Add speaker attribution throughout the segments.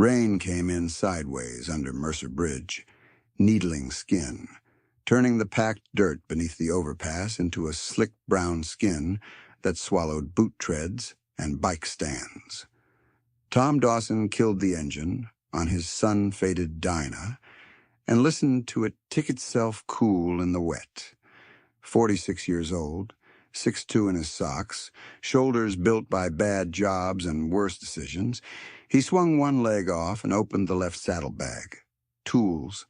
Speaker 1: Rain came in sideways under Mercer Bridge, needling skin, turning the packed dirt beneath the overpass into a slick brown skin that swallowed boot treads and bike stands. Tom Dawson killed the engine on his sun-faded Dyna and listened to it tick itself cool in the wet. 46 years old, 6'2" in his socks, shoulders built by bad jobs and worse decisions, he swung one leg off and opened the left saddlebag. Tools,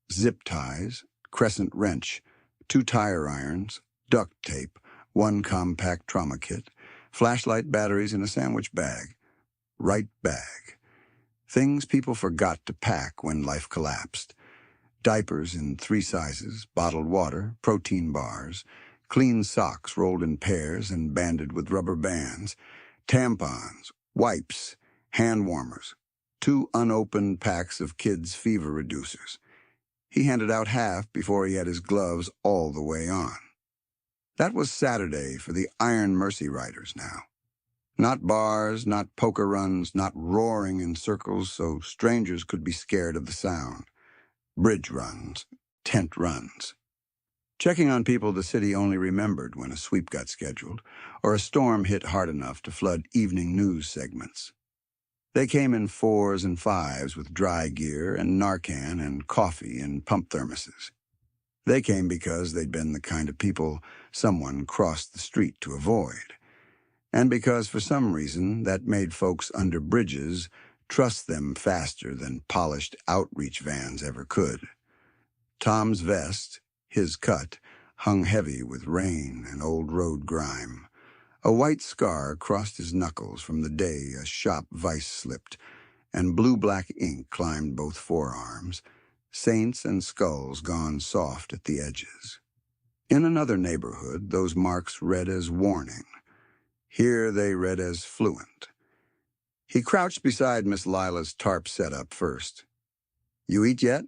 Speaker 1: zip ties, crescent wrench, 2 tire irons, duct tape, 1 compact trauma kit, flashlight batteries in a sandwich bag. Right bag. Things people forgot to pack when life collapsed. Diapers in 3 sizes, bottled water, protein bars, clean socks rolled in pairs and banded with rubber bands, tampons, wipes, hand warmers, 2 unopened packs of kids' fever reducers. He handed out half before he had his gloves all the way on. That was Saturday for the Iron Mercy riders now. Not bars, not poker runs, not roaring in circles so strangers could be scared of the sound. Bridge runs, tent runs. Checking on people the city only remembered when a sweep got scheduled, or a storm hit hard enough to flood evening news segments. They came in 4s and 5s with dry gear and Narcan and coffee and pump thermoses. They came because they'd been the kind of people someone crossed the street to avoid, and because for some reason that made folks under bridges trust them faster than polished outreach vans ever could. Tom's vest, his cut, hung heavy with rain and old road grime. A white scar crossed his knuckles from the day a shop vise slipped, and blue-black ink climbed both forearms, saints and skulls gone soft at the edges. In another neighborhood, those marks read as warning. Here they read as fluent. He crouched beside Miss Lila's tarp setup first. "You eat yet?"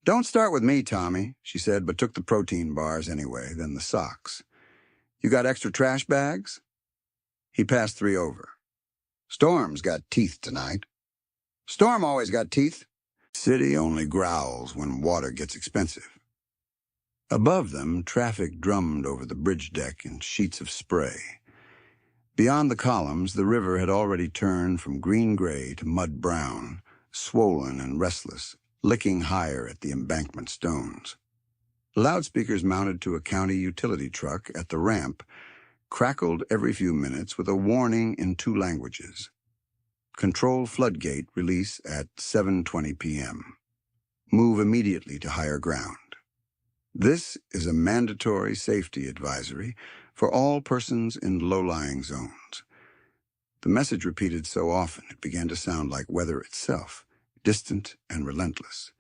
Speaker 1: "Don't start with me, Tommy," she said, but took the protein bars anyway, then the socks. "You got extra trash bags?" He passed 3 over. "Storm's got teeth tonight." "Storm always got teeth." "City only growls when water gets expensive." Above them, traffic drummed over the bridge deck in sheets of spray. Beyond the columns, the river had already turned from green-gray to mud-brown, swollen and restless, licking higher at the embankment stones. Loudspeakers mounted to a county utility truck at the ramp crackled every few minutes with a warning in 2 languages. Control floodgate release at 7:20 p.m. Move immediately to higher ground. This is a mandatory safety advisory for all persons in low-lying zones. The message repeated so often it began to sound like weather itself, distant and relentless.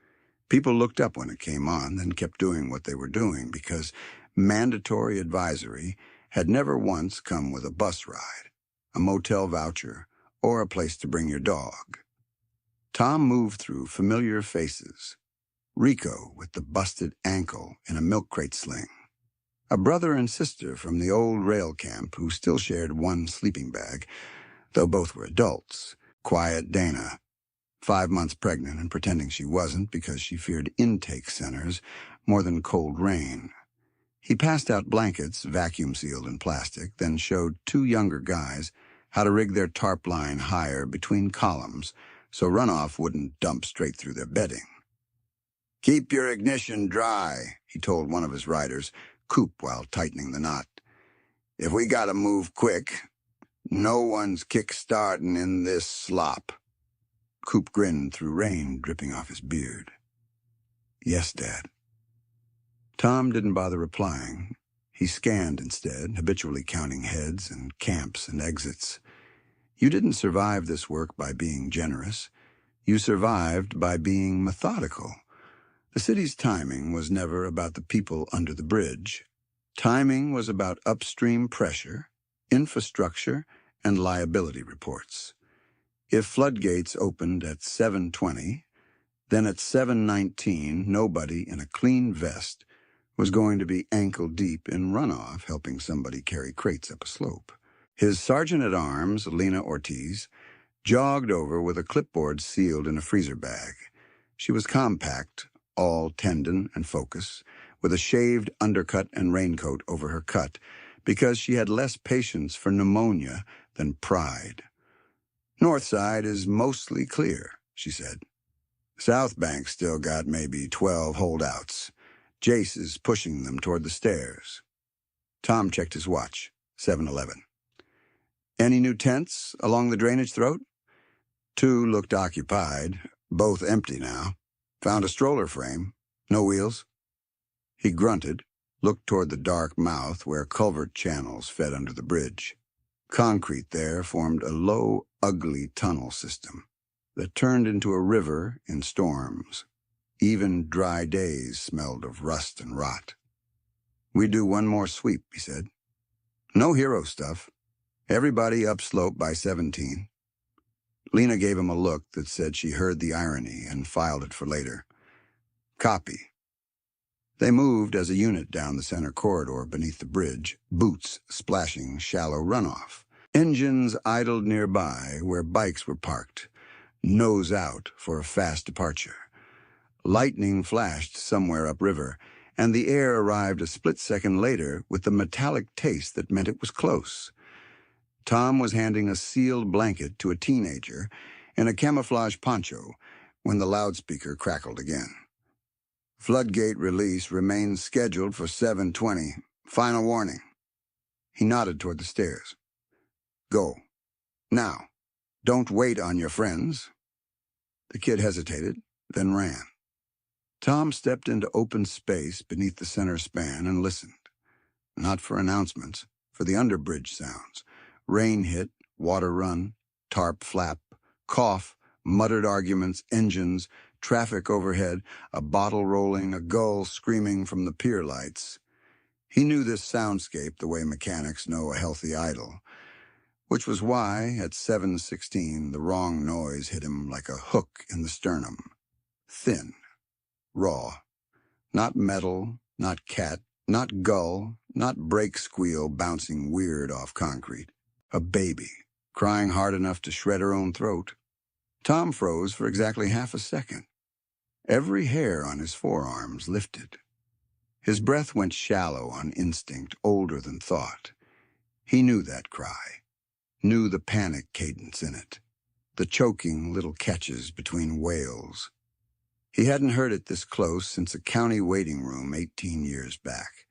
Speaker 1: People looked up when it came on, then kept doing what they were doing because mandatory advisory had never once come with a bus ride, a motel voucher, or a place to bring your dog. Tom moved through familiar faces. Rico with the busted ankle in a milk crate sling. A brother and sister from the old rail camp who still shared one sleeping bag, though both were adults. Quiet Dana, 5 months pregnant and pretending she wasn't because she feared intake centers more than cold rain. He passed out blankets, vacuum-sealed in plastic, then showed 2 younger guys how to rig their tarp line higher between columns so runoff wouldn't dump straight through their bedding. "Keep your ignition dry," he told one of his riders, Coop, while tightening the knot. "If we gotta move quick, no one's kick-starting in this slop." Coop grinned through rain dripping off his beard. "Yes, Dad." Tom didn't bother replying. He scanned instead, habitually counting heads and camps and exits. You didn't survive this work by being generous. You survived by being methodical. The city's timing was never about the people under the bridge. Timing was about upstream pressure, infrastructure, and liability reports. If floodgates opened at 7:20, then at 7:19, nobody in a clean vest was going to be ankle-deep in runoff helping somebody carry crates up a slope. His sergeant-at-arms, Lena Ortiz, jogged over with a clipboard sealed in a freezer bag. She was compact, all tendon and focus, with a shaved undercut and raincoat over her cut, because she had less patience for pneumonia than pride. "North side is mostly clear," she said. "South Bank still got maybe 12 holdouts. Jace is pushing them toward the stairs." Tom checked his watch. 7:11. "Any new tents along the drainage throat?" 2 looked occupied, both empty now. "Found a stroller frame. No wheels." He grunted, looked toward the dark mouth where culvert channels fed under the bridge. Concrete there formed a low, ugly tunnel system that turned into a river in storms. Even dry days smelled of rust and rot. "We do one more sweep," he said. "No hero stuff. Everybody upslope by 17. Lena gave him a look that said she heard the irony and filed it for later. "Copy." They moved as a unit down the center corridor beneath the bridge, boots splashing shallow runoff. Engines idled nearby where bikes were parked, nose out for a fast departure. Lightning flashed somewhere upriver, and the air arrived a split second later with the metallic taste that meant it was close. Tom was handing a sealed blanket to a teenager in a camouflage poncho when the loudspeaker crackled again. "Floodgate release remains scheduled for 7:20. Final warning." He nodded toward the stairs. "Go. Now. Don't wait on your friends." The kid hesitated, then ran. Tom stepped into open space beneath the center span and listened. Not for announcements, for the underbridge sounds. Rain hit, water run, tarp flap, cough, muttered arguments, engines, traffic overhead, a bottle rolling, a gull screaming from the pier lights. He knew this soundscape the way mechanics know a healthy idle, which was why, at 7:16, the wrong noise hit him like a hook in the sternum. Thin. Raw. Not metal, not cat, not gull, not brake squeal bouncing weird off concrete. A baby, crying hard enough to shred her own throat. Tom froze for exactly half a second. Every hair on his forearms lifted. His breath went shallow on instinct, older than thought. He knew that cry, knew the panic cadence in it, the choking little catches between wails. He hadn't heard it this close since a county waiting room 18 years back,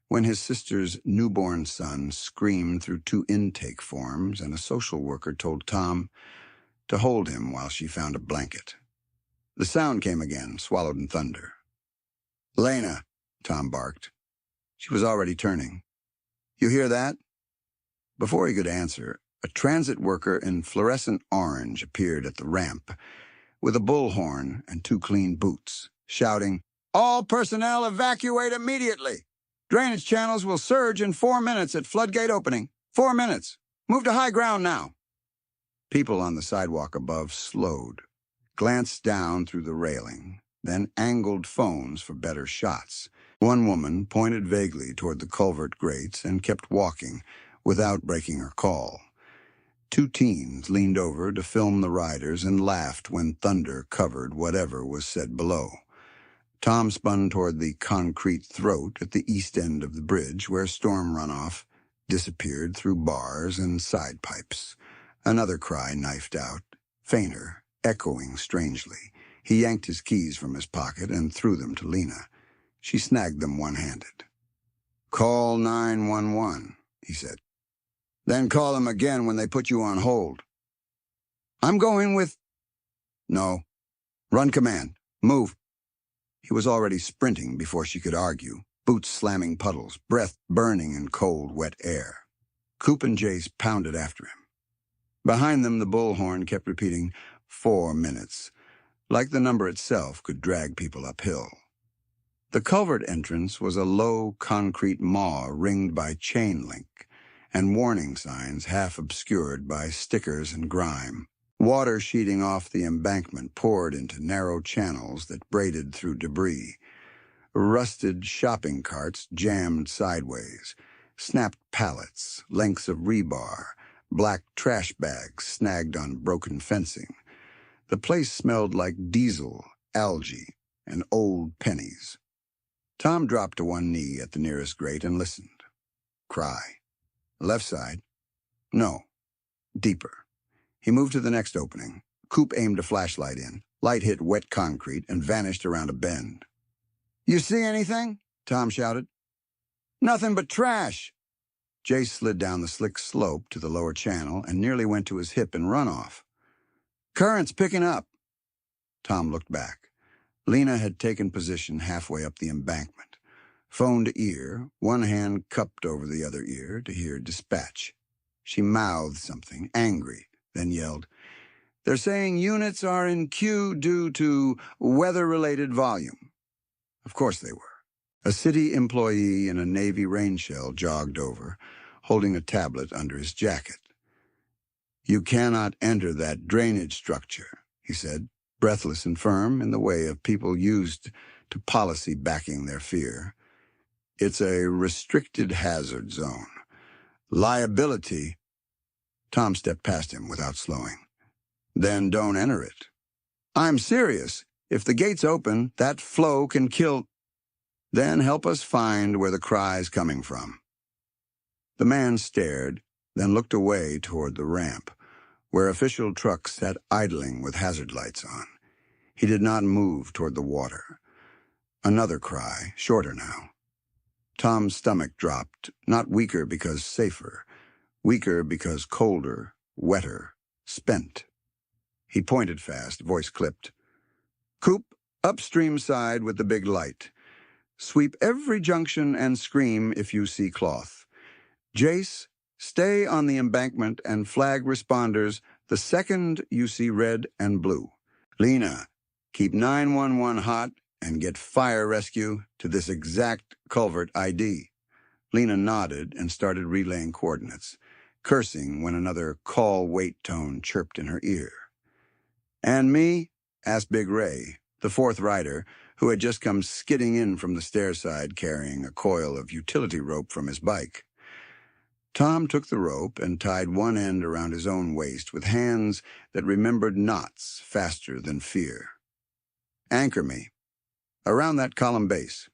Speaker 1: when his sister's newborn son screamed through 2 intake forms and a social worker told Tom to hold him while she found a blanket. The sound came again, swallowed in thunder. "Lena," Tom barked. She was already turning. "You hear that?" Before he could answer, a transit worker in fluorescent orange appeared at the ramp with a bullhorn and 2 clean boots, shouting, "All personnel evacuate immediately! Drainage channels will surge in 4 minutes at floodgate opening. 4 minutes. Move to high ground now." People on the sidewalk above slowed, glanced down through the railing, then angled phones for better shots. One woman pointed vaguely toward the culvert grates and kept walking without breaking her call. 2 teens leaned over to film the riders and laughed when thunder covered whatever was said below. Tom spun toward the concrete throat at the east end of the bridge where storm runoff disappeared through bars and side pipes. Another cry knifed out, fainter, echoing strangely. He yanked his keys from his pocket and threw them to Lena. She snagged them one-handed. "Call 911, he said. "Then call them again when they put you on hold." "I'm going with—" "No. Run command. Move." He was already sprinting before she could argue, boots slamming puddles, breath burning in cold, wet air. Coop and Jace pounded after him. Behind them, the bullhorn kept repeating, 4 minutes, like the number itself could drag people uphill. The culvert entrance was a low concrete maw ringed by chain link and warning signs half obscured by stickers and grime. Water sheeting off the embankment poured into narrow channels that braided through debris. Rusted shopping carts jammed sideways, snapped pallets, lengths of rebar, black trash bags snagged on broken fencing. The place smelled like diesel, algae, and old pennies. Tom dropped to one knee at the nearest grate and listened. Cry. Left side. No. Deeper. He moved to the next opening. Coop aimed a flashlight in. Light hit wet concrete and vanished around a bend. "You see anything?" Tom shouted. "Nothing but trash." Jace slid down the slick slope to the lower channel and nearly went to his hip in runoff. "Current's picking up." Tom looked back. Lena had taken position halfway up the embankment. Phone to ear, one hand cupped over the other ear to hear dispatch. She mouthed something, angry, then yelled, "They're saying units are in queue due to weather-related volume." Of course they were. A city employee in a Navy rain shell jogged over, holding a tablet under his jacket. "You cannot enter that drainage structure," he said, breathless and firm in the way of people used to policy backing their fear. "It's a restricted hazard zone. Liability—" Tom stepped past him without slowing. "Then don't enter it." "I'm serious. If the gate's open, that flow can kill—" "Then help us find where the cry's coming from." The man stared, then looked away toward the ramp, where official trucks sat idling with hazard lights on. He did not move toward the water. Another cry, shorter now. Tom's stomach dropped, not weaker because safer, weaker because colder, wetter, spent. He pointed fast, voice clipped. "Coop, upstream side with the big light. Sweep every junction and scream if you see cloth. Jace, stay on the embankment and flag responders the second you see red and blue. Lena, keep 911 hot and get fire rescue to this exact culvert ID." Lena nodded and started relaying coordinates, cursing when another call-wait tone chirped in her ear. "And me?" asked Big Ray, the fourth rider, who had just come skidding in from the stair-side carrying a coil of utility rope from his bike. Tom took the rope and tied one end around his own waist with hands that remembered knots faster than fear. "Anchor me. Around that column base.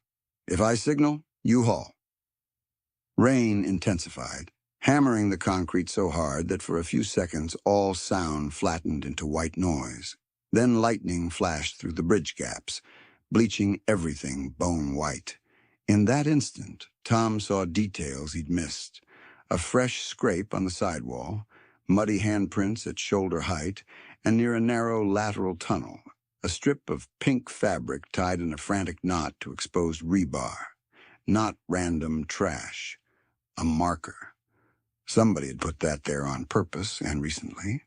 Speaker 1: If I signal, you haul." Rain intensified, hammering the concrete so hard that for a few seconds all sound flattened into white noise. Then lightning flashed through the bridge gaps, bleaching everything bone white. In that instant, Tom saw details he'd missed. A fresh scrape on the sidewall, muddy handprints at shoulder height, and near a narrow lateral tunnel, a strip of pink fabric tied in a frantic knot to exposed rebar. Not random trash. A marker. Somebody had put that there on purpose, and recently.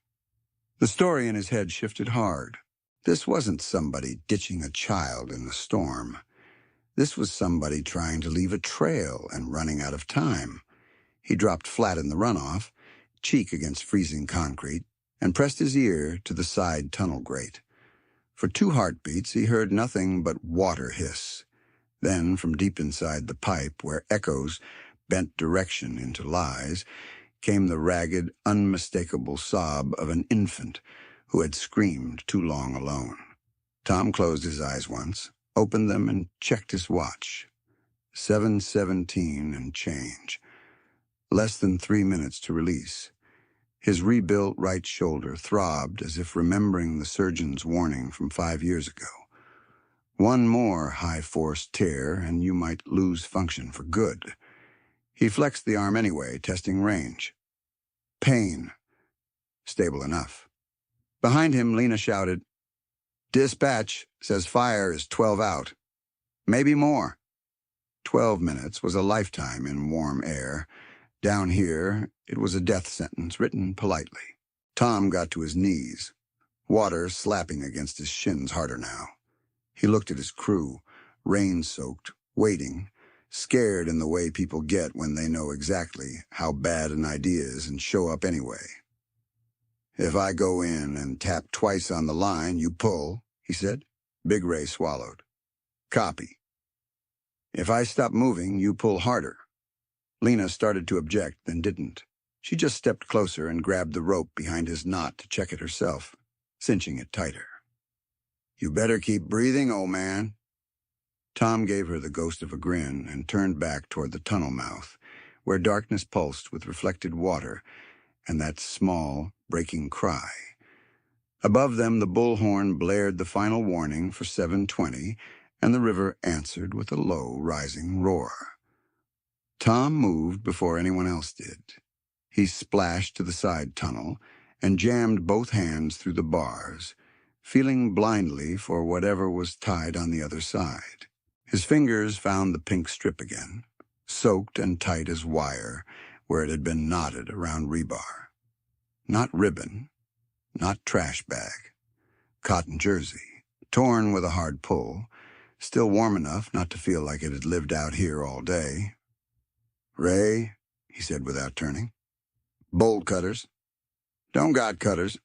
Speaker 1: The story in his head shifted hard. This wasn't somebody ditching a child in the storm. This was somebody trying to leave a trail and running out of time. He dropped flat in the runoff, cheek against freezing concrete, and pressed his ear to the side tunnel grate. For 2 heartbeats, he heard nothing but water hiss. Then, from deep inside the pipe, where echoes bent direction into lies, came the ragged, unmistakable sob of an infant who had screamed too long alone. Tom closed his eyes once, opened them, and checked his watch. 7:17 and change. Less than 3 minutes to release. His rebuilt right shoulder throbbed as if remembering the surgeon's warning from 5 years ago. One more high-force tear, and you might lose function for good. He flexed the arm anyway, testing range. Pain. Stable enough. Behind him, Lena shouted, "Dispatch says fire is 12 out. Maybe more." 12 minutes was a lifetime in warm air. Down here, it was a death sentence written politely. Tom got to his knees, water slapping against his shins harder now. He looked at his crew, rain-soaked, waiting, scared in the way people get when they know exactly how bad an idea is and show up anyway. "If I go in and tap twice on the line, you pull," he said. Big Ray swallowed. "Copy." "If I stop moving, you pull harder." Lena started to object, then didn't. She just stepped closer and grabbed the rope behind his knot to check it herself, cinching it tighter. "You better keep breathing, old man." Tom gave her the ghost of a grin and turned back toward the tunnel mouth, where darkness pulsed with reflected water and that small, breaking cry. Above them, the bullhorn blared the final warning for 7:20, and the river answered with a low, rising roar. Tom moved before anyone else did. He splashed to the side tunnel and jammed both hands through the bars, feeling blindly for whatever was tied on the other side. His fingers found the pink strip again, soaked and tight as wire where it had been knotted around rebar. Not ribbon, not trash bag. Cotton jersey, torn with a hard pull, still warm enough not to feel like it had lived out here all day. "Ray," he said without turning. "Bolt cutters." "Don't got cutters.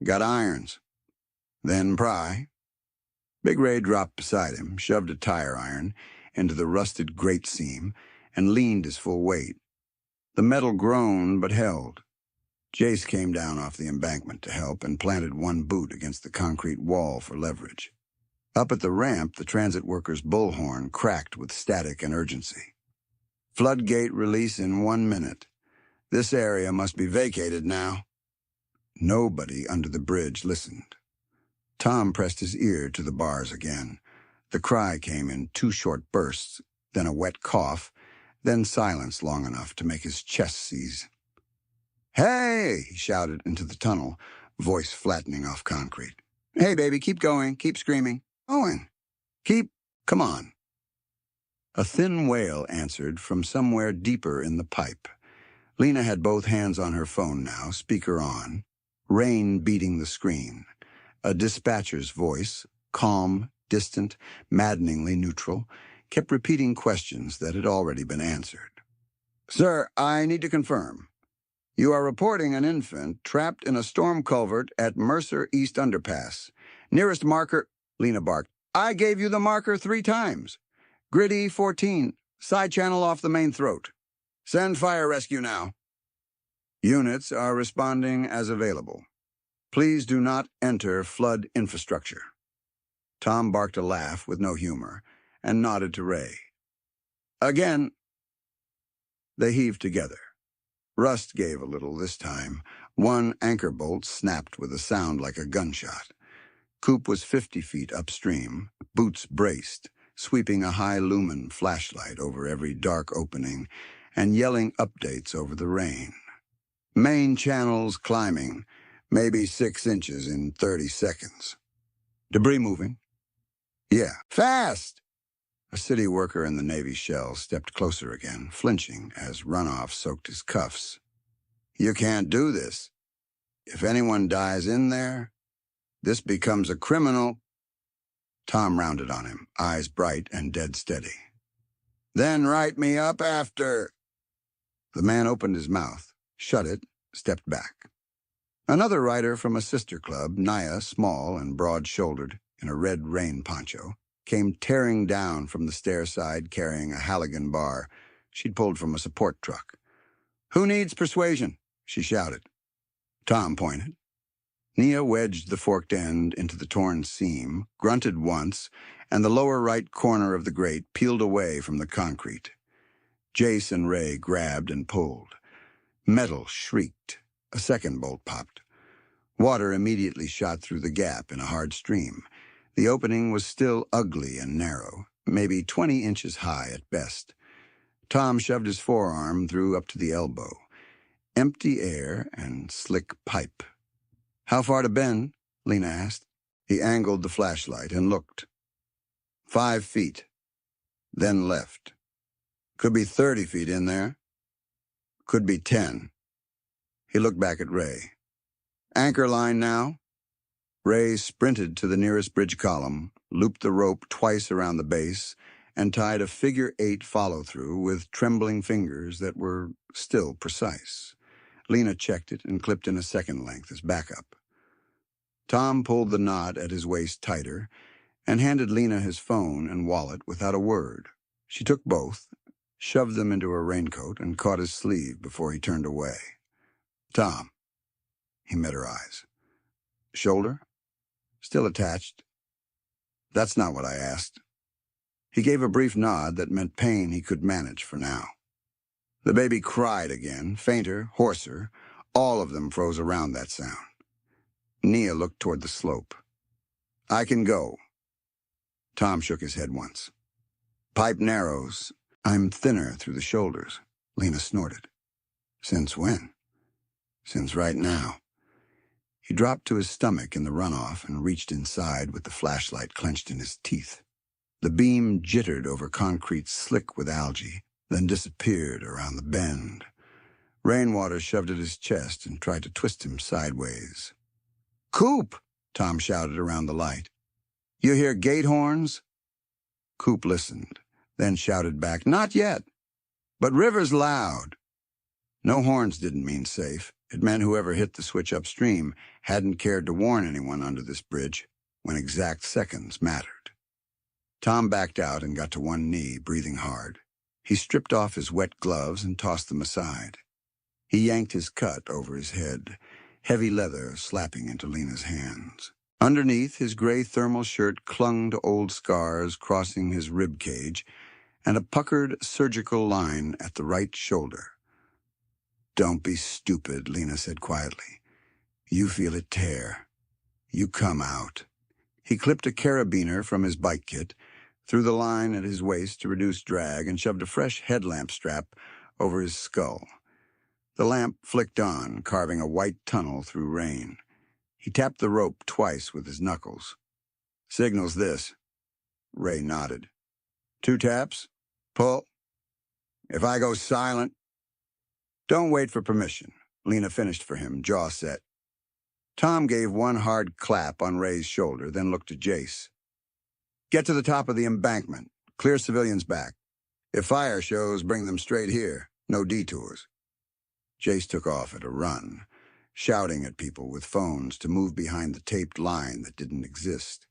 Speaker 1: Got irons." "Then pry." Big Ray dropped beside him, shoved a tire iron into the rusted grate seam, and leaned his full weight. The metal groaned but held. Jace came down off the embankment to help and planted one boot against the concrete wall for leverage. Up at the ramp, the transit worker's bullhorn cracked with static and urgency. "Floodgate release in 1 minute. This area must be vacated now." Nobody under the bridge listened. Tom pressed his ear to the bars again. The cry came in 2 short bursts, then a wet cough, then silence long enough to make his chest seize. "Hey!" he shouted into the tunnel, voice flattening off concrete. "Hey, baby, keep going, keep screaming. Owen, come on." A thin wail answered from somewhere deeper in the pipe. Lena had both hands on her phone now, speaker on, rain beating the screen. A dispatcher's voice, calm, distant, maddeningly neutral, kept repeating questions that had already been answered. "Sir, I need to confirm. You are reporting an infant trapped in a storm culvert at Mercer East Underpass. Nearest marker," Lena barked. "I gave you the marker 3 times. Griddy 14, side channel off the main throat. Send fire rescue now." "Units are responding as available. Please do not enter flood infrastructure." Tom barked a laugh with no humor and nodded to Ray. "Again." They heaved together. Rust gave a little this time. One anchor bolt snapped with a sound like a gunshot. Coop was 50 feet upstream, boots braced, sweeping a high-lumen flashlight over every dark opening and yelling updates over the rain. "Main channels climbing, maybe 6 inches in 30 seconds. Debris moving?" "Yeah, fast!" A city worker in the Navy shell stepped closer again, flinching as runoff soaked his cuffs. "You can't do this. If anyone dies in there, this becomes a criminal." Tom rounded on him, eyes bright and dead steady. "Then write me up after." The man opened his mouth, shut it, stepped back. Another rider from a sister club, Naya, small and broad-shouldered, in a red rain poncho, came tearing down from the stair side carrying a Halligan bar she'd pulled from a support truck. "Who needs persuasion?" she shouted. Tom pointed. Nia wedged the forked end into the torn seam, grunted once, and the lower right corner of the grate peeled away from the concrete. Jace and Ray grabbed and pulled. Metal shrieked. A second bolt popped. Water immediately shot through the gap in a hard stream. The opening was still ugly and narrow, maybe 20 inches high at best. Tom shoved his forearm through up to the elbow. Empty air and slick pipe. "How far to bend?" Lena asked. He angled the flashlight and looked. 5 feet. Then left. Could be 30 feet in there. Could be 10. He looked back at Ray. "Anchor line now." Ray sprinted to the nearest bridge column, looped the rope twice around the base, and tied a figure-8 follow-through with trembling fingers that were still precise. Lena checked it and clipped in a second length as backup. Tom pulled the knot at his waist tighter and handed Lena his phone and wallet without a word. She took both, shoved them into her raincoat, and caught his sleeve before he turned away. Tom. He met her eyes. Shoulder? Still attached. That's not what I asked. He gave a brief nod that meant pain he could manage for now. The baby cried again, fainter, hoarser. All of them froze around that sound. Nia looked toward the slope. I can go. Tom shook his head once. Pipe narrows. I'm thinner through the shoulders, Lena snorted. Since when? Since right now. He dropped to his stomach in the runoff and reached inside with the flashlight clenched in his teeth. The beam jittered over concrete slick with algae, then disappeared around the bend. Rainwater shoved at his chest and tried to twist him sideways. Coop! Tom shouted around the light. You hear gate horns? Coop listened, then shouted back, Not yet, but River's loud. No horns didn't mean safe. It meant whoever hit the switch upstream hadn't cared to warn anyone under this bridge when exact seconds mattered. Tom backed out and got to one knee, breathing hard. He stripped off his wet gloves and tossed them aside. He yanked his cut over his head, heavy leather slapping into Lena's hands. Underneath, his gray thermal shirt clung to old scars crossing his rib cage and a puckered surgical line at the right shoulder. Don't be stupid, Lena said quietly. You feel it tear. You come out. He clipped a carabiner from his bike kit, threw the line at his waist to reduce drag, and shoved a fresh headlamp strap over his skull. The lamp flicked on, carving a white tunnel through rain. He tapped the rope twice with his knuckles. Signals this. Ray nodded. 2 taps. Pull. If I go silent. Don't wait for permission. Lena finished for him, jaw set. Tom gave one hard clap on Ray's shoulder, then looked at Jace. Get to the top of the embankment. Clear civilians back. If fire shows, bring them straight here. No detours. Jace took off at a run, shouting at people with phones to move behind the taped line that didn't exist.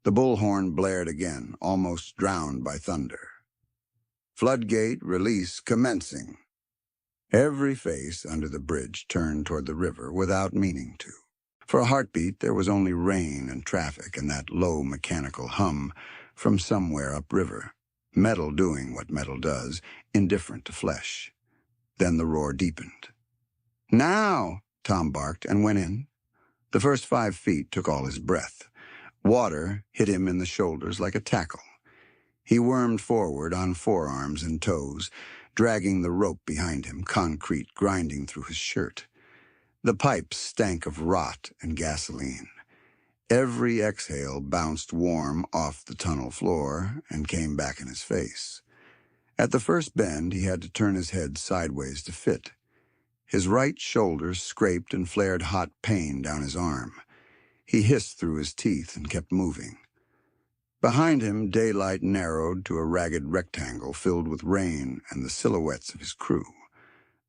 Speaker 1: The bullhorn blared again, almost drowned by thunder. Floodgate release commencing. Every face under the bridge turned toward the river without meaning to. For a heartbeat, there was only rain and traffic and that low mechanical hum from somewhere upriver, metal doing what metal does, indifferent to flesh. Then the roar deepened. Now, Tom barked and went in. The first 5 feet took all his breath. Water hit him in the shoulders like a tackle. He wormed forward on forearms and toes, dragging the rope behind him, concrete grinding through his shirt. The pipes stank of rot and gasoline. Every exhale bounced warm off the tunnel floor and came back in his face. At the first bend, he had to turn his head sideways to fit. His right shoulder scraped and flared hot pain down his arm. He hissed through his teeth and kept moving. Behind him, daylight narrowed to a ragged rectangle filled with rain and the silhouettes of his crew.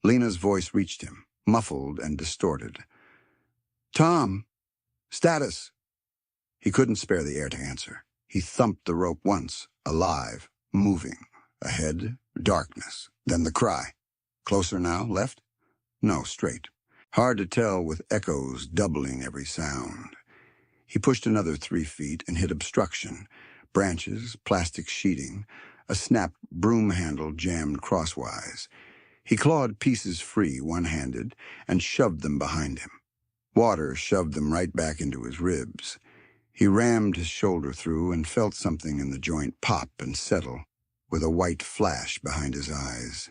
Speaker 1: Lena's voice reached him, muffled and distorted. Tom, status. He couldn't spare the air to answer. He thumped the rope once, alive, moving. Ahead, darkness. Then the cry. Closer now, left? No, straight. Hard to tell with echoes doubling every sound. He pushed another 3 feet and hit obstruction. Branches, plastic sheeting, a snapped broom handle jammed crosswise. He clawed pieces free, one-handed, and shoved them behind him. Water shoved them right back into his ribs. He rammed his shoulder through and felt something in the joint pop and settle, with a white flash behind his eyes.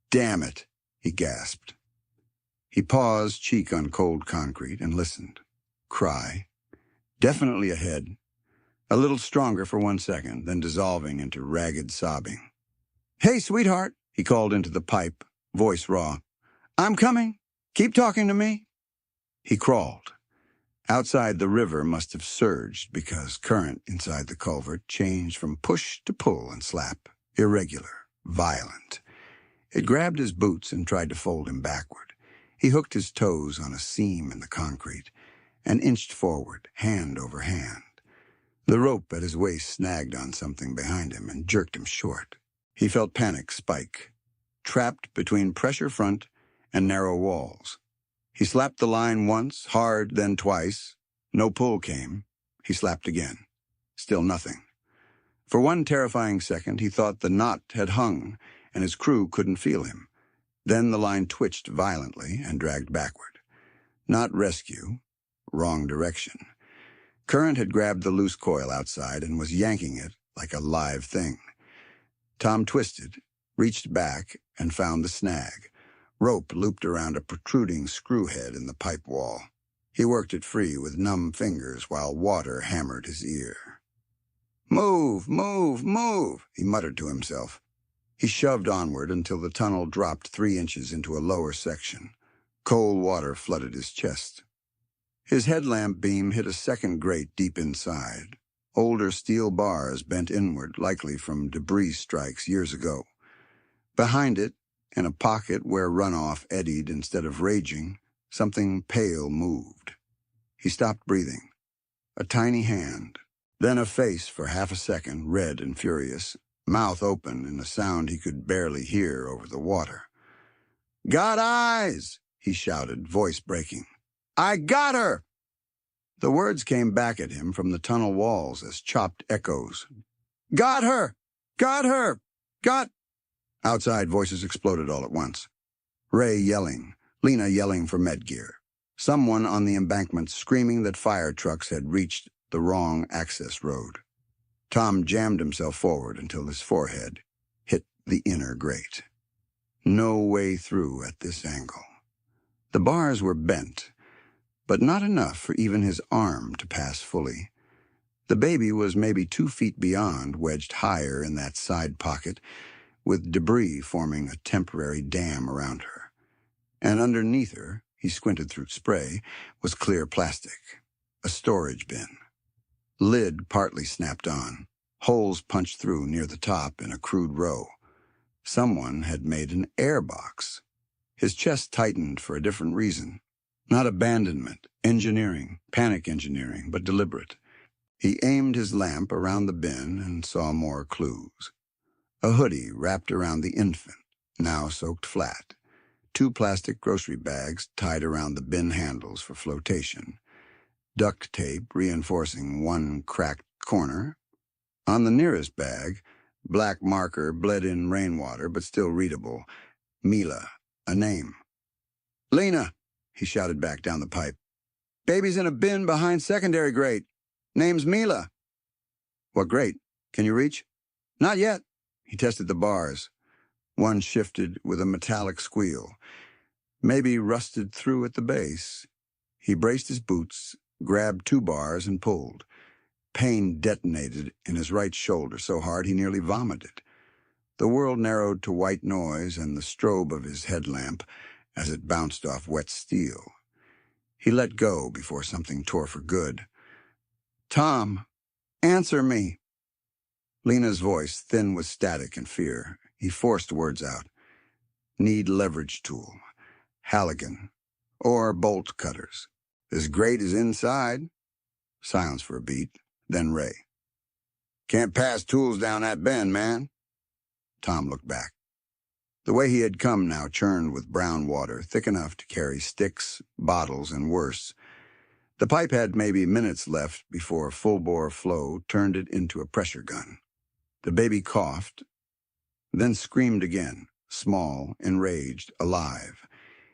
Speaker 1: Damn it, he gasped. He paused, cheek on cold concrete, and listened. Cry. Definitely ahead. A little stronger for 1 second, then dissolving into ragged sobbing. Hey, sweetheart, he called into the pipe, voice raw. I'm coming. Keep talking to me. He crawled. Outside, the river must have surged because current inside the culvert changed from push to pull and slap, irregular, violent. It grabbed his boots and tried to fold him backward. He hooked his toes on a seam in the concrete and inched forward, hand over hand. The rope at his waist snagged on something behind him and jerked him short. He felt panic spike, trapped between pressure front and narrow walls. He slapped the line once, hard, then twice. No pull came. He slapped again. Still nothing. For one terrifying second, he thought the knot had hung, and his crew couldn't feel him. Then the line twitched violently and dragged backward. Not rescue. Wrong direction. Current had grabbed the loose coil outside and was yanking it like a live thing. Tom twisted, reached back, and found the snag. Rope looped around a protruding screw head in the pipe wall. He worked it free with numb fingers while water hammered his ear. "Move, move, move," he muttered to himself. He shoved onward until the tunnel dropped 3 inches into a lower section. Cold water flooded his chest. His headlamp beam hit a second grate deep inside. Older steel bars bent inward, likely from debris strikes years ago. Behind it, in a pocket where runoff eddied instead of raging, something pale moved. He stopped breathing. A tiny hand, then a face for half a second, red and furious, mouth open in a sound he could barely hear over the water. "Got eyes!" he shouted, voice breaking. "I got her!" The words came back at him from the tunnel walls as chopped echoes. "Got her! Got her! Got—" Outside, voices exploded all at once. Ray yelling, Lena yelling for medgear. Someone on the embankment screaming that fire trucks had reached the wrong access road. Tom jammed himself forward until his forehead hit the inner grate. No way through at this angle. The bars were bent, but not enough for even his arm to pass fully. The baby was maybe 2 feet beyond, wedged higher in that side pocket, with debris forming a temporary dam around her. And underneath her, he squinted through spray, was clear plastic, a storage bin. Lid partly snapped on, holes punched through near the top in a crude row. Someone had made an air box. His chest tightened for a different reason. Not abandonment, engineering, panic engineering, but deliberate. He aimed his lamp around the bin and saw more clues. A hoodie wrapped around the infant, now soaked flat. 2 plastic grocery bags tied around the bin handles for flotation. Duct tape reinforcing one cracked corner. On the nearest bag, black marker bled in rainwater but still readable. Mila, a name. "Lena," he shouted back down the pipe. "Baby's in a bin behind secondary grate. Name's Mila." "What grate? Can you reach?" "Not yet." He tested the bars. One shifted with a metallic squeal. Maybe rusted through at the base. He braced his boots, grabbed 2 bars, and pulled. Pain detonated in his right shoulder so hard he nearly vomited. The world narrowed to white noise and the strobe of his headlamp as it bounced off wet steel. He let go before something tore for good. "Tom, answer me." Lena's voice, thin with static and fear. He forced words out. "Need leverage tool. Halligan. Or bolt cutters. This grate is inside." Silence for a beat, then Ray. "Can't pass tools down that bend, man." Tom looked back. The way he had come now churned with brown water, thick enough to carry sticks, bottles, and worse. The pipe had maybe minutes left before full-bore flow turned it into a pressure gun. The baby coughed, then screamed again, small, enraged, alive.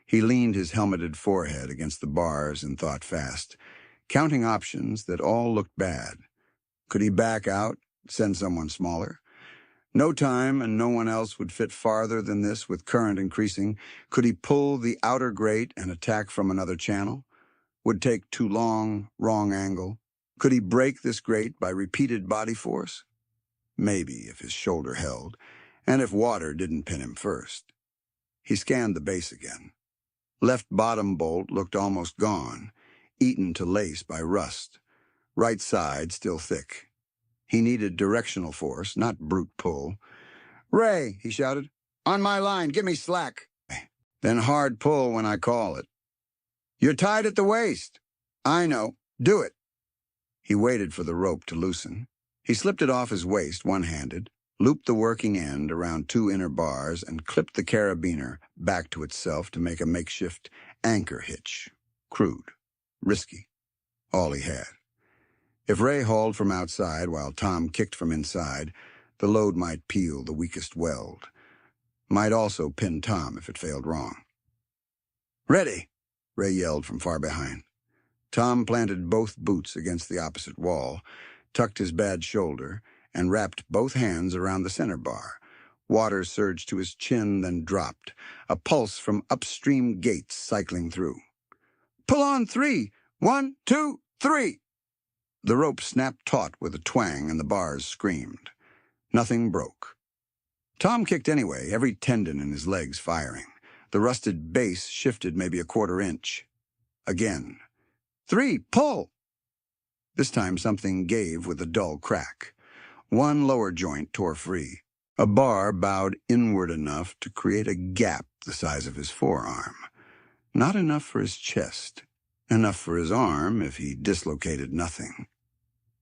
Speaker 1: He leaned his helmeted forehead against the bars and thought fast, counting options that all looked bad. Could he back out, send someone smaller? No time and no one else would fit farther than this with current increasing. Could he pull the outer grate and attack from another channel? Would take too long, wrong angle. Could he break this grate by repeated body force? Maybe, if his shoulder held, and if water didn't pin him first. He scanned the base again. Left bottom bolt looked almost gone, eaten to lace by rust. Right side still thick. He needed directional force, not brute pull. "Ray," he shouted, "on my line, give me slack. Then hard pull when I call it." "You're tied at the waist." "I know. Do it." He waited for the rope to loosen. He slipped it off his waist one-handed, looped the working end around two inner bars, and clipped the carabiner back to itself to make a makeshift anchor hitch. Crude, risky, all he had. If Ray hauled from outside while Tom kicked from inside, the load might peel the weakest weld. Might also pin Tom if it failed wrong. "Ready!" Ray yelled from far behind. Tom planted both boots against the opposite wall, tucked his bad shoulder, and wrapped both hands around the center bar. Water surged to his chin, then dropped, a pulse from upstream gates cycling through. "Pull on 3! 1, 2, 3!" The rope snapped taut with a twang, and the bars screamed. Nothing broke. Tom kicked anyway, every tendon in his legs firing. The rusted base shifted maybe a quarter inch. Again. 3, pull! This time something gave with a dull crack. One lower joint tore free. A bar bowed inward enough to create a gap the size of his forearm. Not enough for his chest. Enough for his arm if he dislocated nothing.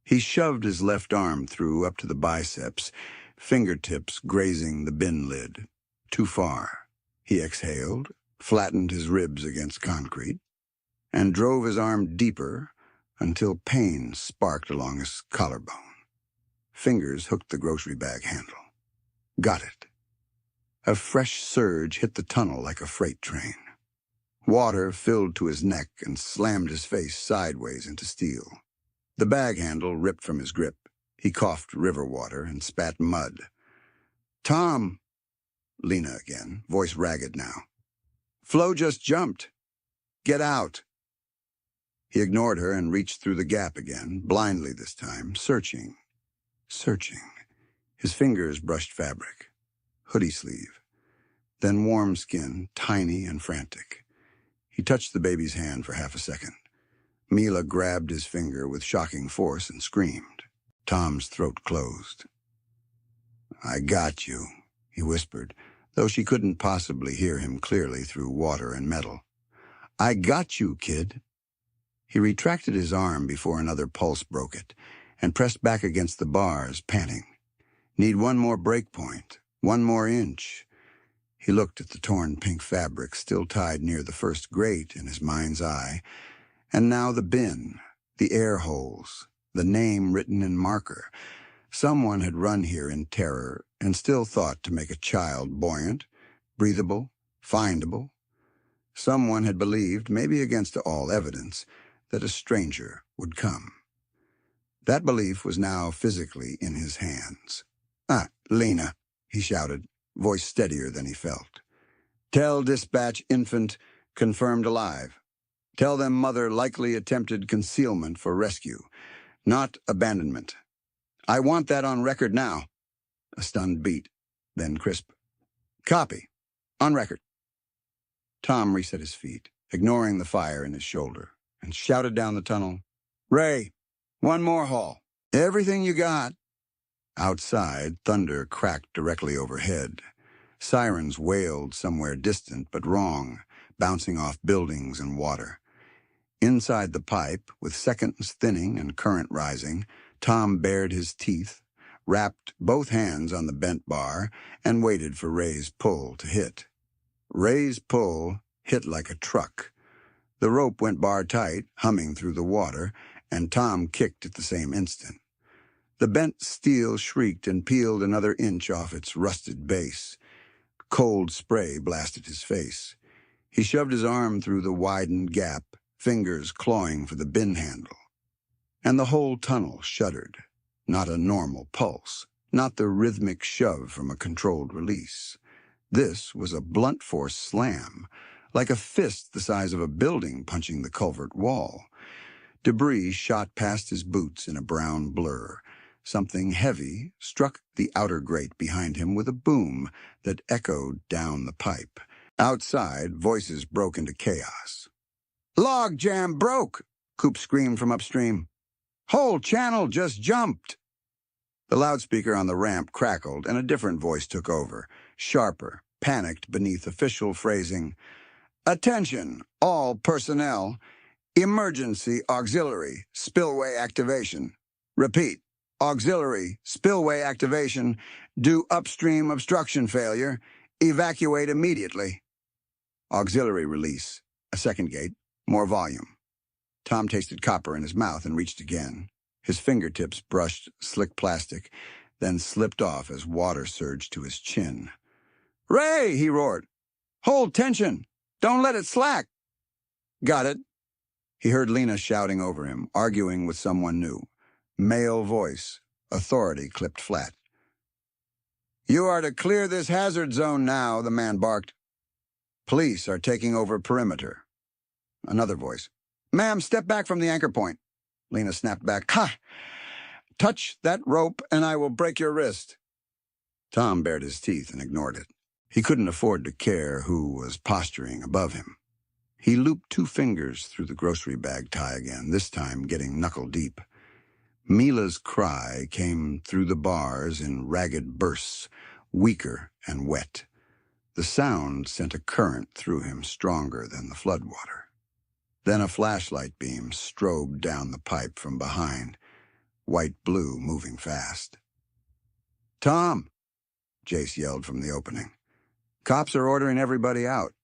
Speaker 1: He shoved his left arm through up to the biceps, fingertips grazing the bin lid. Too far. He exhaled, flattened his ribs against concrete, and drove his arm deeper until pain sparked along his collarbone. Fingers hooked the grocery bag handle. Got it. A fresh surge hit the tunnel like a freight train. Water filled to his neck and slammed his face sideways into steel. The bag handle ripped from his grip. He coughed river water and spat mud. "Tom!" Lena again, voice ragged now. "Flo just jumped. Get out." He ignored her and reached through the gap again, blindly this time, searching. His fingers brushed fabric. Hoodie sleeve. Then warm skin, tiny and frantic. He touched the baby's hand for half a second. Mila grabbed his finger with shocking force and screamed. Tom's throat closed. "I got you," he whispered, though she couldn't possibly hear him clearly through water and metal. "I got you, kid." He retracted his arm before another pulse broke it, and pressed back against the bars, panting. Need one more break point, one more inch. He looked at the torn pink fabric still tied near the first grate in his mind's eye, and now the bin, the air holes, the name written in marker. Someone had run here in terror and still thought to make a child buoyant, breathable, findable. Someone had believed, maybe against all evidence, that a stranger would come. That belief was now physically in his hands. "Ah, Lena," he shouted, voice steadier than he felt. "Tell dispatch infant confirmed alive. Tell them mother likely attempted concealment for rescue, not abandonment. I want that on record now." A stunned beat, then crisp. "Copy. On record." Tom reset his feet, ignoring the fire in his shoulder, and shouted down the tunnel, "Ray, one more haul. Everything you got." Outside, thunder cracked directly overhead. Sirens wailed somewhere distant but wrong, bouncing off buildings and water. Inside the pipe, with seconds thinning and current rising, Tom bared his teeth, wrapped both hands on the bent bar, and waited for Ray's pull to hit. Ray's pull hit like a truck. The rope went bar tight, humming through the water, and Tom kicked at the same instant. The bent steel shrieked and peeled another inch off its rusted base. Cold spray blasted his face. He shoved his arm through the widened gap, fingers clawing for the bin handle. And the whole tunnel shuddered. Not a normal pulse, not the rhythmic shove from a controlled release. This was a blunt force slam, like a fist the size of a building punching the culvert wall. Debris shot past his boots in a brown blur. Something heavy struck the outer grate behind him with a boom that echoed down the pipe. Outside, voices broke into chaos. "Log jam broke!" Coop screamed from upstream. "Whole channel just jumped!" The loudspeaker on the ramp crackled, and a different voice took over, sharper, panicked beneath official phrasing. "Attention, all personnel. Emergency auxiliary, spillway activation. Repeat, auxiliary, spillway activation, due upstream obstruction failure, evacuate immediately. Auxiliary release, a second gate, more volume. Tom tasted copper in his mouth and reached again. His fingertips brushed slick plastic, then slipped off as water surged to his chin. "Ray!" he roared. "Hold tension! Don't let it slack!" "Got it." He heard Lena shouting over him, arguing with someone new. Male voice, authority clipped flat. "You are to clear this hazard zone now," the man barked. "Police are taking over perimeter." Another voice. "Ma'am, step back from the anchor point." Lena snapped back. "Ha! Touch that rope and I will break your wrist." Tom bared his teeth and ignored it. He couldn't afford to care who was posturing above him. He looped 2 fingers through the grocery bag tie again, this time getting knuckle-deep. Mila's cry came through the bars in ragged bursts, weaker and wet. The sound sent a current through him stronger than the floodwater. Then a flashlight beam strobed down the pipe from behind, white-blue moving fast. "Tom!" Jace yelled from the opening. "Cops are ordering everybody out.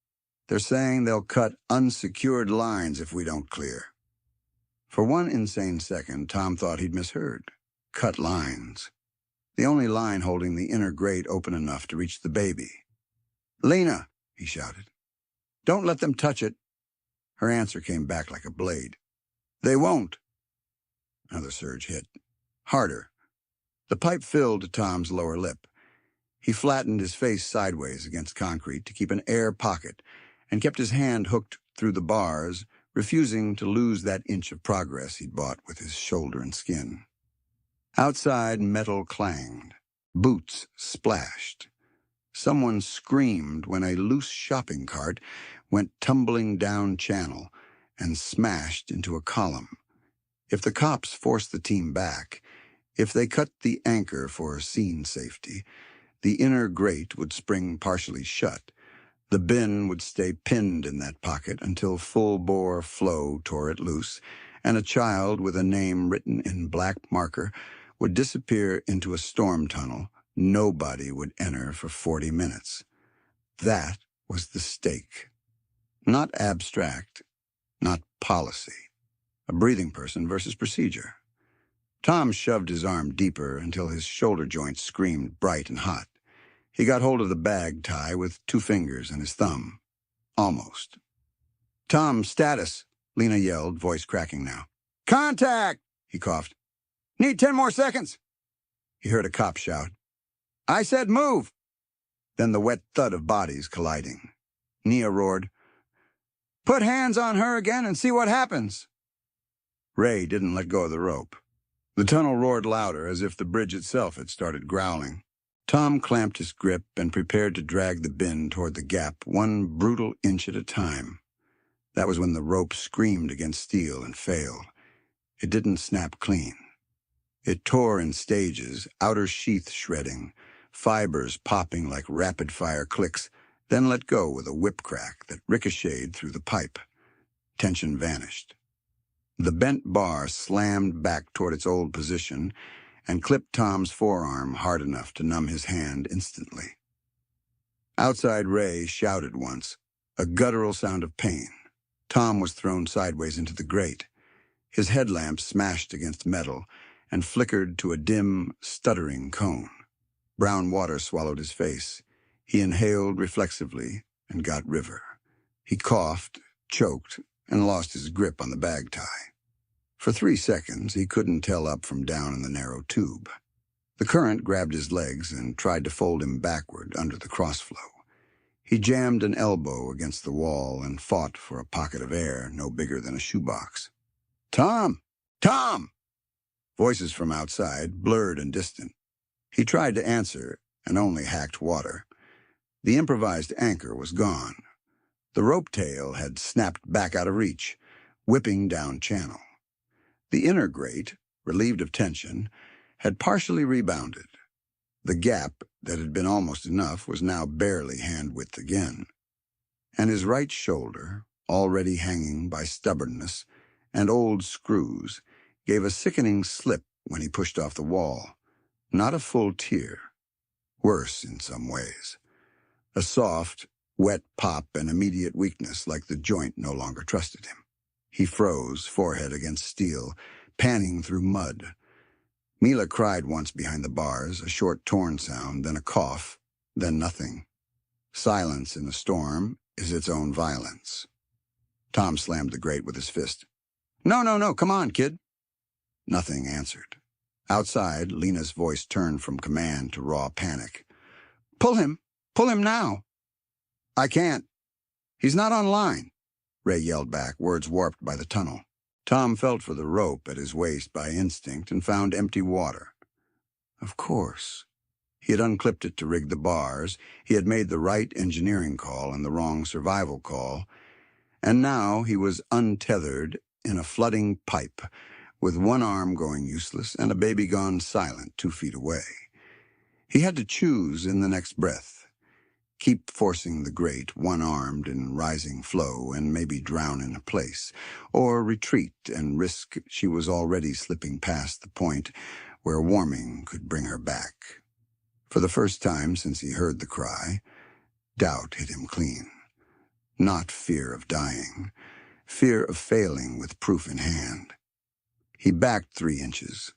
Speaker 1: They're saying they'll cut unsecured lines if we don't clear." For one insane second, Tom thought he'd misheard. Cut lines. The only line holding the inner grate open enough to reach the baby. "Lena!" he shouted. "Don't let them touch it." Her answer came back like a blade. "They won't." Another surge hit. Harder. The pipe filled to Tom's lower lip. He flattened his face sideways against concrete to keep an air pocket and kept his hand hooked through the bars, refusing to lose that inch of progress he'd bought with his shoulder and skin. Outside, metal clanged. Boots splashed. Someone screamed when a loose shopping cart went tumbling down channel and smashed into a column. If the cops forced the team back, if they cut the anchor for scene safety, the inner grate would spring partially shut. The bin would stay pinned in that pocket until full-bore flow tore it loose, and a child with a name written in black marker would disappear into a storm tunnel nobody would enter for 40 minutes. That was the stake. Not abstract, not policy. A breathing person versus procedure. Tom shoved his arm deeper until his shoulder joints screamed bright and hot. He got hold of the bag tie with 2 fingers and his thumb. Almost. "Tom, status," Lena yelled, voice cracking now. "Contact!" he coughed. "Need 10 more seconds." He heard a cop shout. "I said move!" Then the wet thud of bodies colliding. Nia roared, "Put hands on her again and see what happens." Ray didn't let go of the rope. The tunnel roared louder, as if the bridge itself had started growling. Tom clamped his grip and prepared to drag the bin toward the gap, 1 brutal inch at a time. That was when the rope screamed against steel and failed. It didn't snap clean. It tore in stages, outer sheath shredding, fibers popping like rapid-fire clicks, then let go with a whip crack that ricocheted through the pipe. Tension vanished. The bent bar slammed back toward its old position and clipped Tom's forearm hard enough to numb his hand instantly. Outside, Ray shouted once, a guttural sound of pain. Tom was thrown sideways into the grate. His headlamp smashed against metal and flickered to a dim, stuttering cone. Brown water swallowed his face. He inhaled reflexively and got river. He coughed, choked, and lost his grip on the bag tie. For 3 seconds, he couldn't tell up from down in the narrow tube. The current grabbed his legs and tried to fold him backward under the crossflow. He jammed an elbow against the wall and fought for a pocket of air no bigger than a shoebox. "Tom! Tom!" Voices from outside, blurred and distant. He tried to answer and only hacked water. The improvised anchor was gone. The rope tail had snapped back out of reach, whipping down channel. The inner grate, relieved of tension, had partially rebounded. The gap that had been almost enough was now barely hand-width again. And his right shoulder, already hanging by stubbornness and old screws, gave a sickening slip when he pushed off the wall. Not a full tear. Worse in some ways. A soft, wet pop and immediate weakness like the joint no longer trusted him. He froze, forehead against steel, panning through mud. Mila cried once behind the bars, a short torn sound, then a cough, then nothing. Silence in a storm is its own violence. Tom slammed the grate with his fist. No, no, no, come on, kid. Nothing answered. Outside, Lena's voice turned from command to raw panic. Pull him! Pull him now! I can't. He's not online, Ray yelled back, words warped by the tunnel. Tom felt for the rope at his waist by instinct and found empty water. Of course. He had unclipped it to rig the bars, he had made the right engineering call and the wrong survival call, and now he was untethered in a flooding pipe, with one arm going useless and a baby gone silent 2 feet away. He had to choose in the next breath. Keep forcing the grate, one-armed in rising flow, and maybe drown in a place, or retreat and risk she was already slipping past the point where warming could bring her back. For the first time since he heard the cry, doubt hit him clean. Not fear of dying, fear of failing with proof in hand. He backed 3 inches,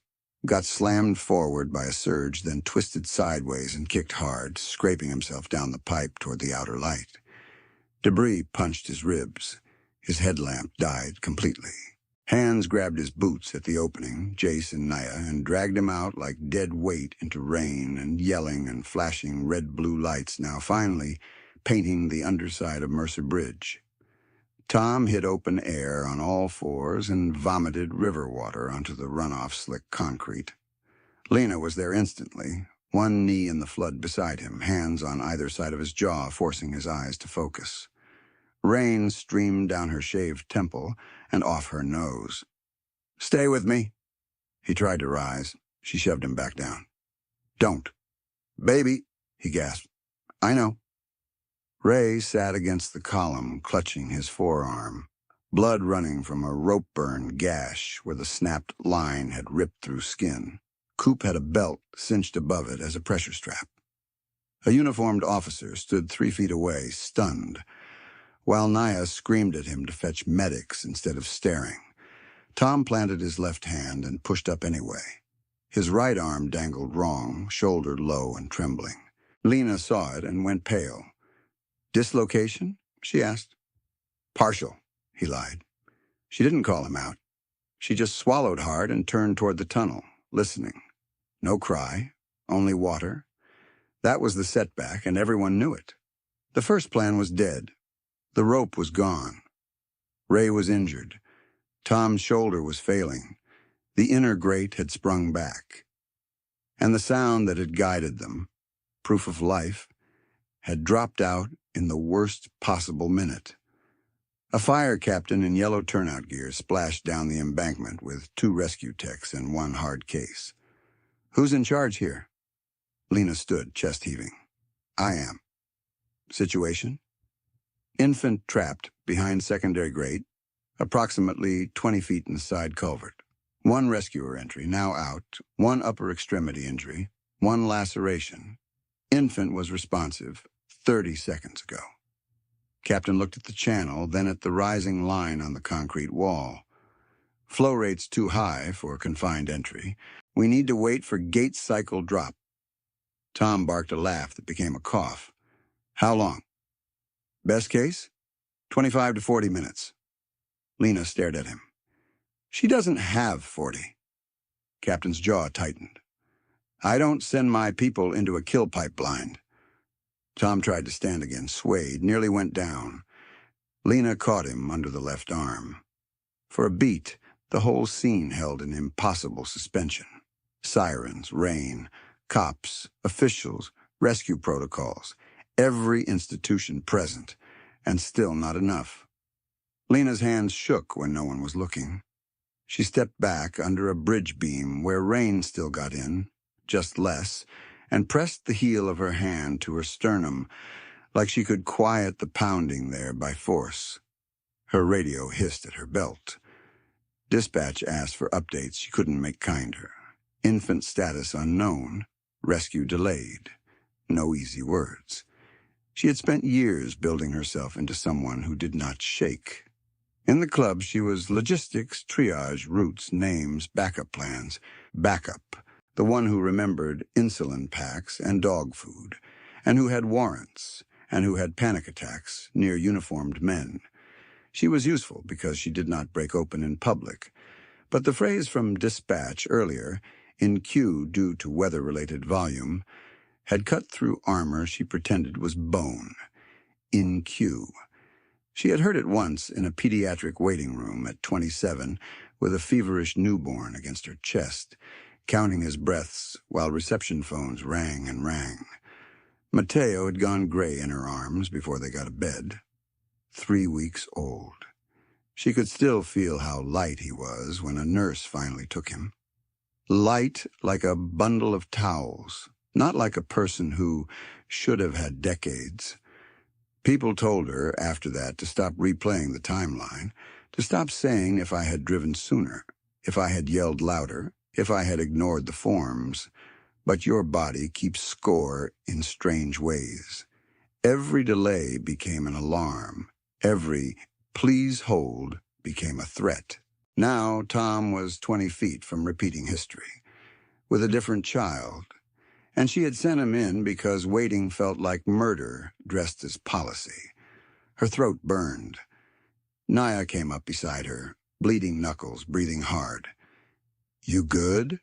Speaker 1: got slammed forward by a surge, then twisted sideways and kicked hard, scraping himself down the pipe toward the outer light. Debris punched his ribs. His headlamp died completely. Hands grabbed his boots at the opening, Jace and Naya, and dragged him out like dead weight into rain and yelling and flashing red-blue lights, now finally painting the underside of Mercer Bridge. Tom hit open air on all fours and vomited river water onto the runoff slick concrete. Lena was there instantly, one knee in the flood beside him, hands on either side of his jaw, forcing his eyes to focus. Rain streamed down her shaved temple and off her nose. Stay with me. He tried to rise. She shoved him back down. Don't. Baby, he gasped. I know. Ray sat against the column, clutching his forearm, blood running from a rope-burn gash where the snapped line had ripped through skin. Coop had a belt cinched above it as a pressure strap. A uniformed officer stood 3 feet away, stunned, while Naya screamed at him to fetch medics instead of staring. Tom planted his left hand and pushed up anyway. His right arm dangled wrong, shoulder low and trembling. Lena saw it and went pale. Dislocation? She asked. Partial, he lied. She didn't call him out. She just swallowed hard and turned toward the tunnel, listening. No cry, only water. That was the setback, and everyone knew it. The first plan was dead. The rope was gone. Ray was injured. Tom's shoulder was failing. The inner grate had sprung back. And the sound that had guided them, proof of life, had dropped out in the worst possible minute. A fire captain in yellow turnout gear splashed down the embankment with 2 rescue techs and 1 hard case. Who's in charge here? Lena stood, chest heaving. I am. Situation? Infant trapped behind secondary grate, approximately 20 feet in the side culvert. 1 rescuer entry, now out, 1 upper extremity injury, 1 laceration. Infant was responsive 30 seconds ago. Captain looked at the channel, then at the rising line on the concrete wall. Flow rate's too high for confined entry. We need to wait for gate cycle drop. Tom barked a laugh that became a cough. How long? Best case? 25 to 40 minutes. Lena stared at him. She doesn't have 40. Captain's jaw tightened. I don't send my people into a kill pipe blind. Tom tried to stand again, swayed, nearly went down. Lena caught him under the left arm. For a beat, the whole scene held an impossible suspension. Sirens, rain, cops, officials, rescue protocols, every institution present, and still not enough. Lena's hands shook when no one was looking. She stepped back under a bridge beam where rain still got in, just less, and pressed the heel of her hand to her sternum like she could quiet the pounding there by force. Her radio hissed at her belt. Dispatch asked for updates she couldn't make kinder. Infant status unknown. Rescue delayed. No easy words. She had spent years building herself into someone who did not shake. In the club, she was logistics, triage, routes, names, backup plans. Backup, the one who remembered insulin packs and dog food, and who had warrants, and who had panic attacks near uniformed men. She was useful because she did not break open in public. But the phrase from dispatch earlier, in queue due to weather-related volume, had cut through armor she pretended was bone. In queue. She had heard it once in a pediatric waiting room at 27 with a feverish newborn against her chest, counting his breaths while reception phones rang and rang. Mateo had gone gray in her arms before they got to bed. 3 weeks old. She could still feel how light he was when a nurse finally took him. Light like a bundle of towels, not like a person who should have had decades. People told her after that to stop replaying the timeline, to stop saying if I had driven sooner, if I had yelled louder, if I had ignored the forms. But your body keeps score in strange ways. Every delay became an alarm. Every "please hold" became a threat. Now Tom was 20 feet from repeating history, with a different child, and she had sent him in because waiting felt like murder dressed as policy. Her throat burned. Naya came up beside her, bleeding knuckles, breathing hard. "You good?"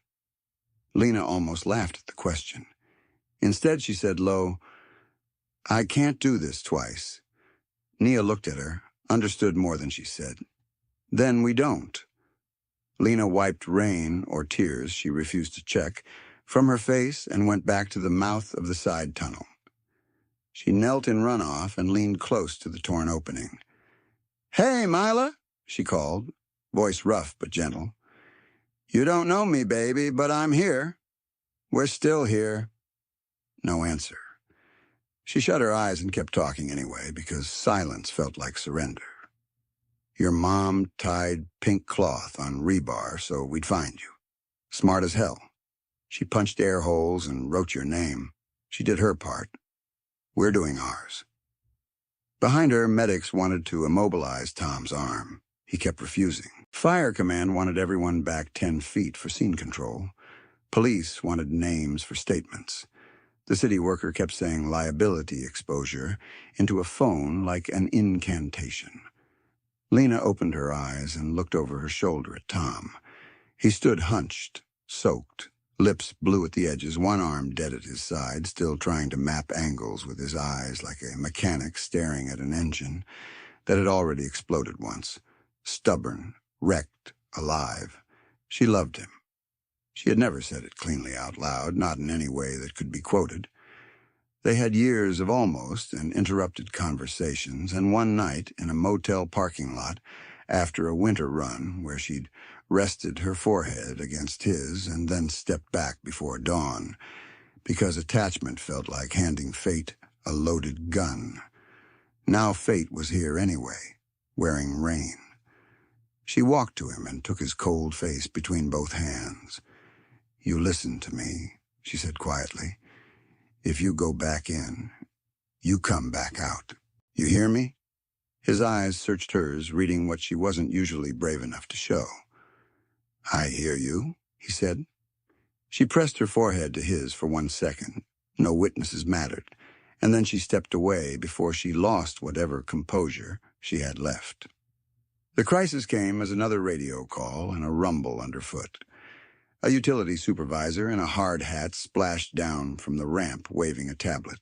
Speaker 1: Lena almost laughed at the question. Instead, she said low, "I can't do this twice." Nia looked at her, understood more than she said. "Then we don't." Lena wiped rain, or tears she refused to check, from her face and went back to the mouth of the side tunnel. She knelt in runoff and leaned close to the torn opening. "Hey, Mila," she called, voice rough but gentle. "You don't know me, baby, but I'm here. We're still here." No answer. She shut her eyes and kept talking anyway, because silence felt like surrender. "Your mom tied pink cloth on rebar so we'd find you. Smart as hell. She punched air holes and wrote your name. She did her part. We're doing ours." Behind her, medics wanted to immobilize Tom's arm. He kept refusing. Fire Command wanted everyone back 10 feet for scene control. Police wanted names for statements. The city worker kept saying liability exposure into a phone like an incantation. Lena opened her eyes and looked over her shoulder at Tom. He stood hunched, soaked, lips blue at the edges, one arm dead at his side, still trying to map angles with his eyes like a mechanic staring at an engine that had already exploded once. Stubborn, wrecked, alive. She loved him. She had never said it cleanly out loud, not in any way that could be quoted. They had years of almost and interrupted conversations, and one night in a motel parking lot, after a winter run where she'd rested her forehead against his and then stepped back before dawn, because attachment felt like handing fate a loaded gun. Now fate was here anyway, wearing rain. She walked to him and took his cold face between both hands. "You listen to me," she said quietly. "If you go back in, you come back out. You hear me?" His eyes searched hers, reading what she wasn't usually brave enough to show. "I hear you," he said. She pressed her forehead to his for 1 second. No witnesses mattered. And then she stepped away before she lost whatever composure she had left. The crisis came as another radio call and a rumble underfoot. A utility supervisor in a hard hat splashed down from the ramp, waving a tablet.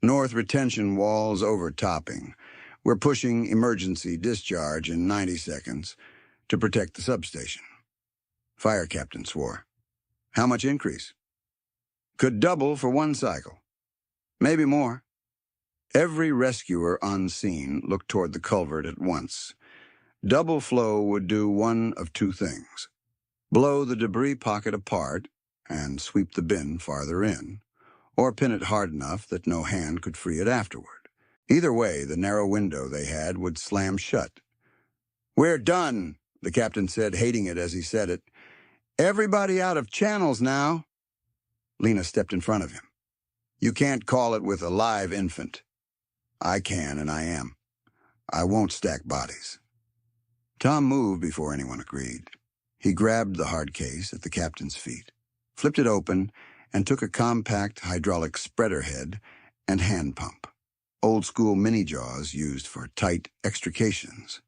Speaker 1: "North retention walls overtopping. We're pushing emergency discharge in 90 seconds to protect the substation." Fire captain swore. "How much increase?" "Could double for 1 cycle. Maybe more." Every rescuer on scene looked toward the culvert at once. Double flow would do one of 2 things: blow the debris pocket apart and sweep the bin farther in, or pin it hard enough that no hand could free it afterward. Either way, the narrow window they had would slam shut. "We're done," the captain said, hating it as he said it. Everybody out of channels now. Lena stepped in front of him. You can't call it with a live infant. I can, and I am. I won't stack bodies. Tom moved before anyone agreed. He grabbed the hard case at the captain's feet, flipped it open, and took a compact hydraulic spreader head and hand pump. Old-school mini-jaws used for tight extrications.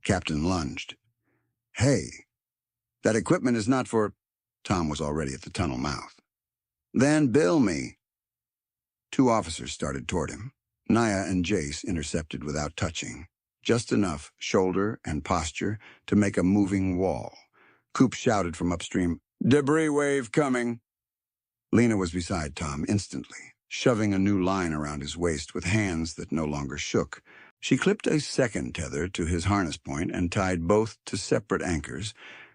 Speaker 1: Captain lunged. Hey, that equipment is not for... Tom was already at the tunnel mouth. Then bill me. Two officers started toward him. Naya and Jace intercepted without touching, just enough shoulder and posture to make a moving wall. Coop shouted from upstream, "Debris wave coming." Lena was beside Tom instantly, shoving a new line around his waist with hands that no longer shook. She clipped a second tether to his harness point and tied both to separate anchors,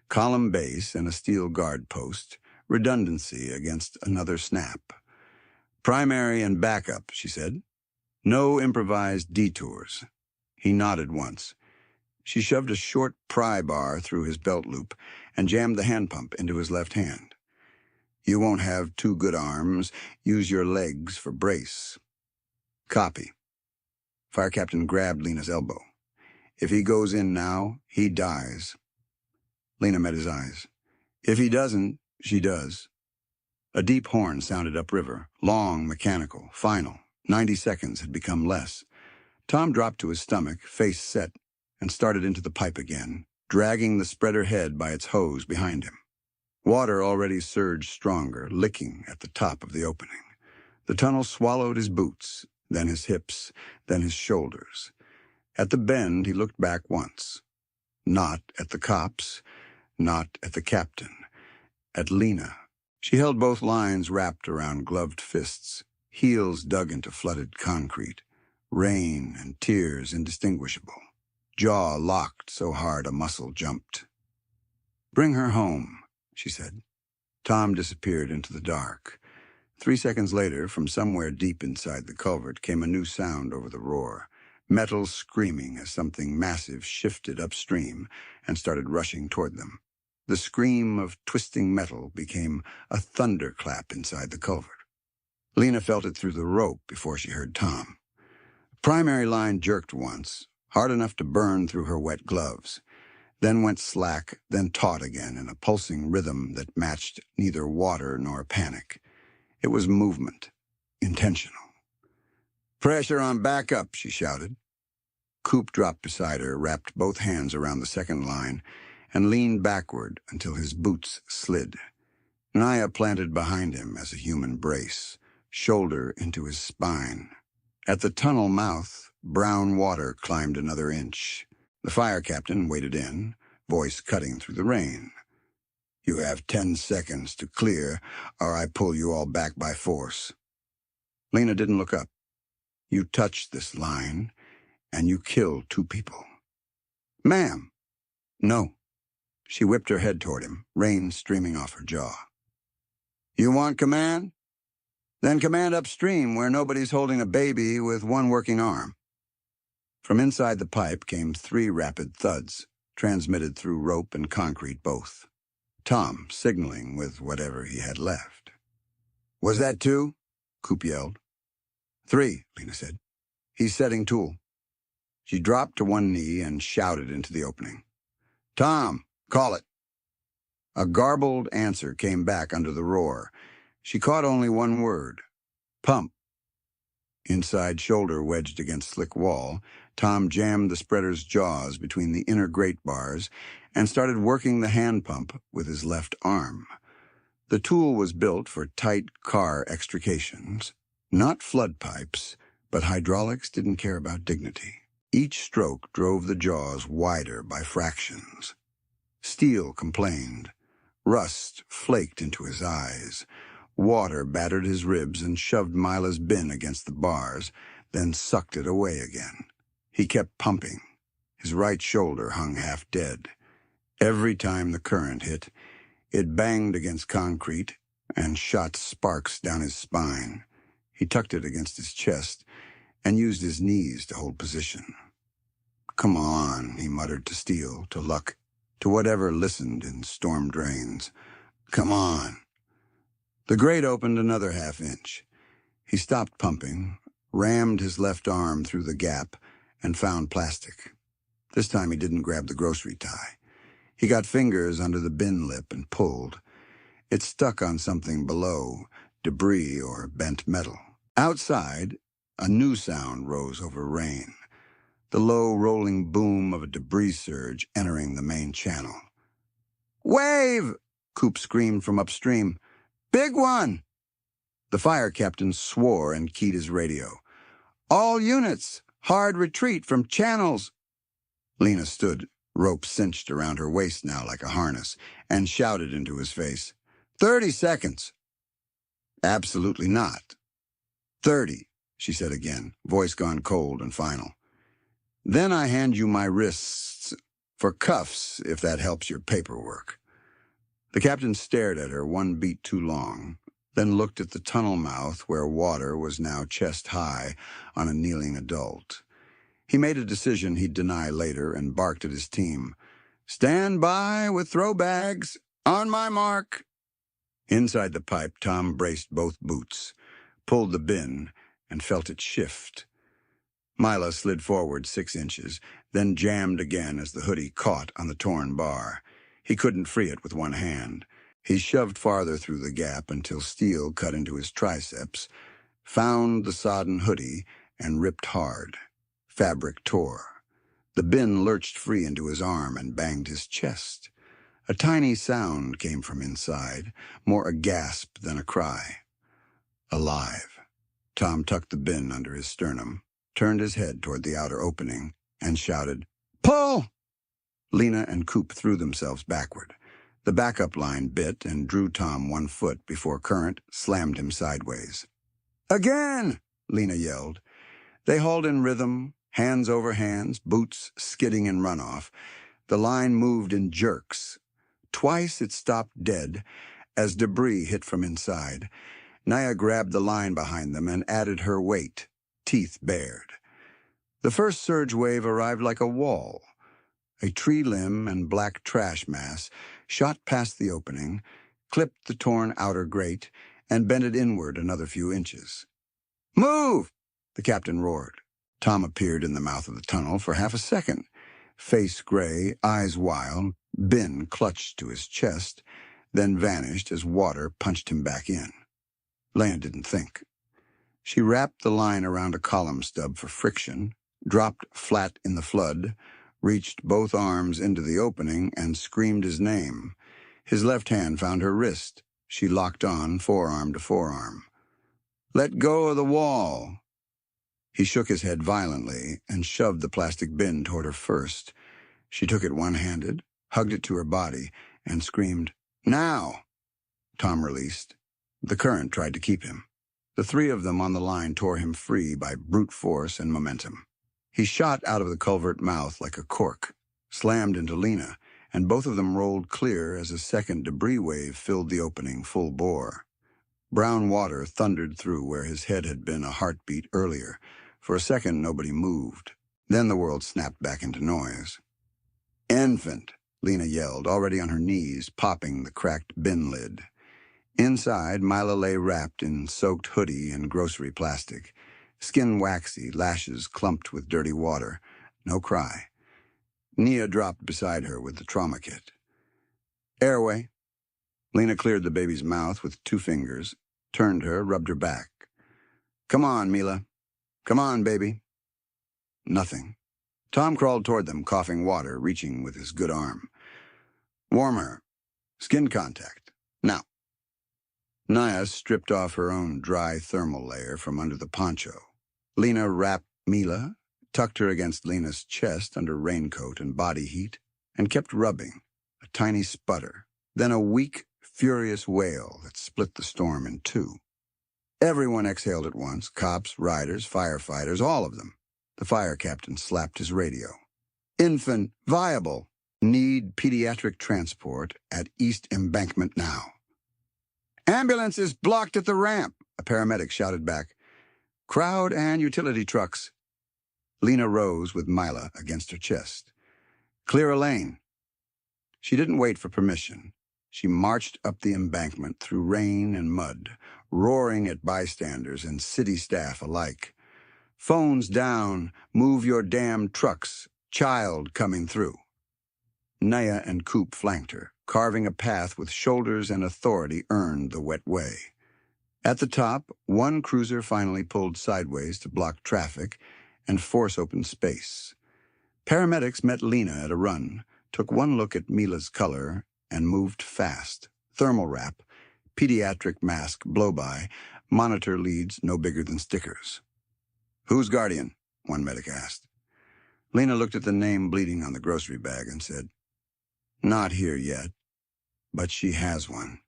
Speaker 1: column base and a steel guard post, redundancy against another snap. Primary and backup, she said. No improvised detours. He nodded once. She shoved a short pry bar through his belt loop and jammed the hand pump into his left hand. You won't have two good arms. Use your legs for brace. Copy. Fire Captain grabbed Lena's elbow. If he goes in now, he dies. Lena met his eyes. If he doesn't, she does. A deep horn sounded upriver, long, mechanical, final. 90 seconds had become less. Tom dropped to his stomach, face set, and started into the pipe again, dragging the spreader head by its hose behind him. Water already surged stronger, licking at the top of the opening. The tunnel swallowed his boots, then his hips, then his shoulders. At the bend, he looked back once. Not at the cops, not at the captain. At Lena. She held both lines wrapped around gloved fists, heels dug into flooded concrete, rain and tears indistinguishable, jaw locked so hard a muscle jumped. Bring her home, she said. Tom disappeared into the dark. 3 seconds later, from somewhere deep inside the culvert, came a new sound over the roar, metal screaming as something massive shifted upstream and started rushing toward them. The scream of twisting metal became a thunderclap inside the culvert. Lena felt it through the rope before she heard Tom. The primary line jerked once, hard enough to burn through her wet gloves, then went slack, then taut again in a pulsing rhythm that matched neither water nor panic. It was movement, intentional. Pressure on backup, she shouted. Coop dropped beside her, wrapped both hands around the second line, and leaned backward until his boots slid. Naya planted behind him as a human brace, shoulder into his spine. At the tunnel mouth, brown water climbed another inch. The fire captain waded in, voice cutting through the rain. You have 10 seconds to clear, or I pull you all back by force. Lena didn't look up. You touched this line, and you killed 2 people. Ma'am. No. She whipped her head toward him, rain streaming off her jaw. You want command? Then command upstream where nobody's holding a baby with one working arm. From inside the pipe came 3 rapid thuds, transmitted through rope and concrete both. Tom signaling with whatever he had left. Was that 2? Coop yelled. 3, Lena said. He's setting tool. She dropped to one knee and shouted into the opening. Tom, call it. A garbled answer came back under the roar. She caught only one word. Pump. Inside shoulder wedged against slick wall, Tom jammed the spreader's jaws between the inner grate bars and started working the hand pump with his left arm. The tool was built for tight car extrications. Not flood pipes, but hydraulics didn't care about dignity. Each stroke drove the jaws wider by fractions. Steel complained. Rust flaked into his eyes. Water battered his ribs and shoved Mila's bin against the bars, then sucked it away again. He kept pumping. His right shoulder hung half dead. Every time the current hit, it banged against concrete and shot sparks down his spine. He tucked it against his chest and used his knees to hold position. Come on, he muttered to steel, to luck, to whatever listened in storm drains. Come on. The grate opened another half-inch. He stopped pumping, rammed his left arm through the gap, and found plastic. This time he didn't grab the grocery tie. He got fingers under the bin lip and pulled. It stuck on something below, debris or bent metal. Outside, a new sound rose over rain, the low rolling boom of a debris surge entering the main channel. "Wave!" Coop screamed from upstream. "Big one!" The fire captain swore and keyed his radio. "All units, hard retreat from channels." Lena stood, rope cinched around her waist now like a harness, and shouted into his face. 30 seconds. Absolutely not. 30, she said again, voice gone cold and final. Then I hand you my wrists for cuffs, if that helps your paperwork. The captain stared at her one beat too long, then looked at the tunnel mouth where water was now chest high on a kneeling adult. He made a decision he'd deny later and barked at his team. "Stand by with throw bags. On my mark." Inside the pipe, Tom braced both boots, pulled the bin, and felt it shift. Mila slid forward 6 inches, then jammed again as the hoodie caught on the torn bar. He couldn't free it with one hand. He shoved farther through the gap until steel cut into his triceps, found the sodden hoodie, and ripped hard. Fabric tore. The bin lurched free into his arm and banged his chest. A tiny sound came from inside, more a gasp than a cry. Alive. Tom tucked the bin under his sternum, turned his head toward the outer opening, and shouted, "Pull!" Lena and Coop threw themselves backward. The backup line bit and drew Tom 1 foot before current slammed him sideways. "Again!" Lena yelled. They hauled in rhythm, hands over hands, boots skidding in runoff. The line moved in jerks. Twice it stopped dead as debris hit from inside. Naya grabbed the line behind them and added her weight, teeth bared. The first surge wave arrived like a wall. A tree limb and black trash mass shot past the opening, clipped the torn outer grate, and bent it inward another few inches. "Move!" the captain roared. Tom appeared in the mouth of the tunnel for half a second. Face gray, eyes wild, bin clutched to his chest, then vanished as water punched him back in. Lena didn't think. She wrapped the line around a column stub for friction, dropped flat in the flood, reached both arms into the opening, and screamed his name. His left hand found her wrist. She locked on, forearm to forearm. "Let go of the wall." He shook his head violently and shoved the plastic bin toward her first. She took it one-handed, hugged it to her body, and screamed, "Now!" Tom released. The current tried to keep him. The 3 of them on the line tore him free by brute force and momentum. He shot out of the culvert mouth like a cork, slammed into Lena, and both of them rolled clear as a second debris wave filled the opening full bore. Brown water thundered through where his head had been a heartbeat earlier. For a second, nobody moved. Then the world snapped back into noise. "Infant," Lena yelled, already on her knees, popping the cracked bin lid. Inside, Mila lay wrapped in soaked hoodie and grocery plastic. Skin waxy, lashes clumped with dirty water. No cry. Nia dropped beside her with the trauma kit. "Airway." Lena cleared the baby's mouth with 2 fingers, turned her, rubbed her back. "Come on, Mila. Come on, baby." Nothing. Tom crawled toward them, coughing water, reaching with his good arm. "Warm her. Skin contact. Now." Naya stripped off her own dry thermal layer from under the poncho. Lena wrapped Mila, tucked her against Lena's chest under raincoat and body heat, and kept rubbing, a tiny sputter, then a weak, furious wail that split the storm in 2. Everyone exhaled at once, cops, riders, firefighters, all of them. The fire captain slapped his radio. "Infant viable. Need pediatric transport at East Embankment now." "Ambulance is blocked at the ramp," a paramedic shouted back. "Crowd and utility trucks." Lena rose with Mila against her chest. "Clear a lane." She didn't wait for permission. She marched up the embankment through rain and mud, roaring at bystanders and city staff alike. "Phones down, move your damn trucks, child coming through." Naya and Coop flanked her, carving a path with shoulders and authority earned the wet way. At the top, one cruiser finally pulled sideways to block traffic and force open space. Paramedics met Lena at a run, took one look at Mila's color, and moved fast. Thermal wrap, pediatric mask blow-by, monitor leads no bigger than stickers. "Who's guardian?" one medic asked. Lena looked at the name bleeding on the grocery bag and said, "Not here yet, but she has one.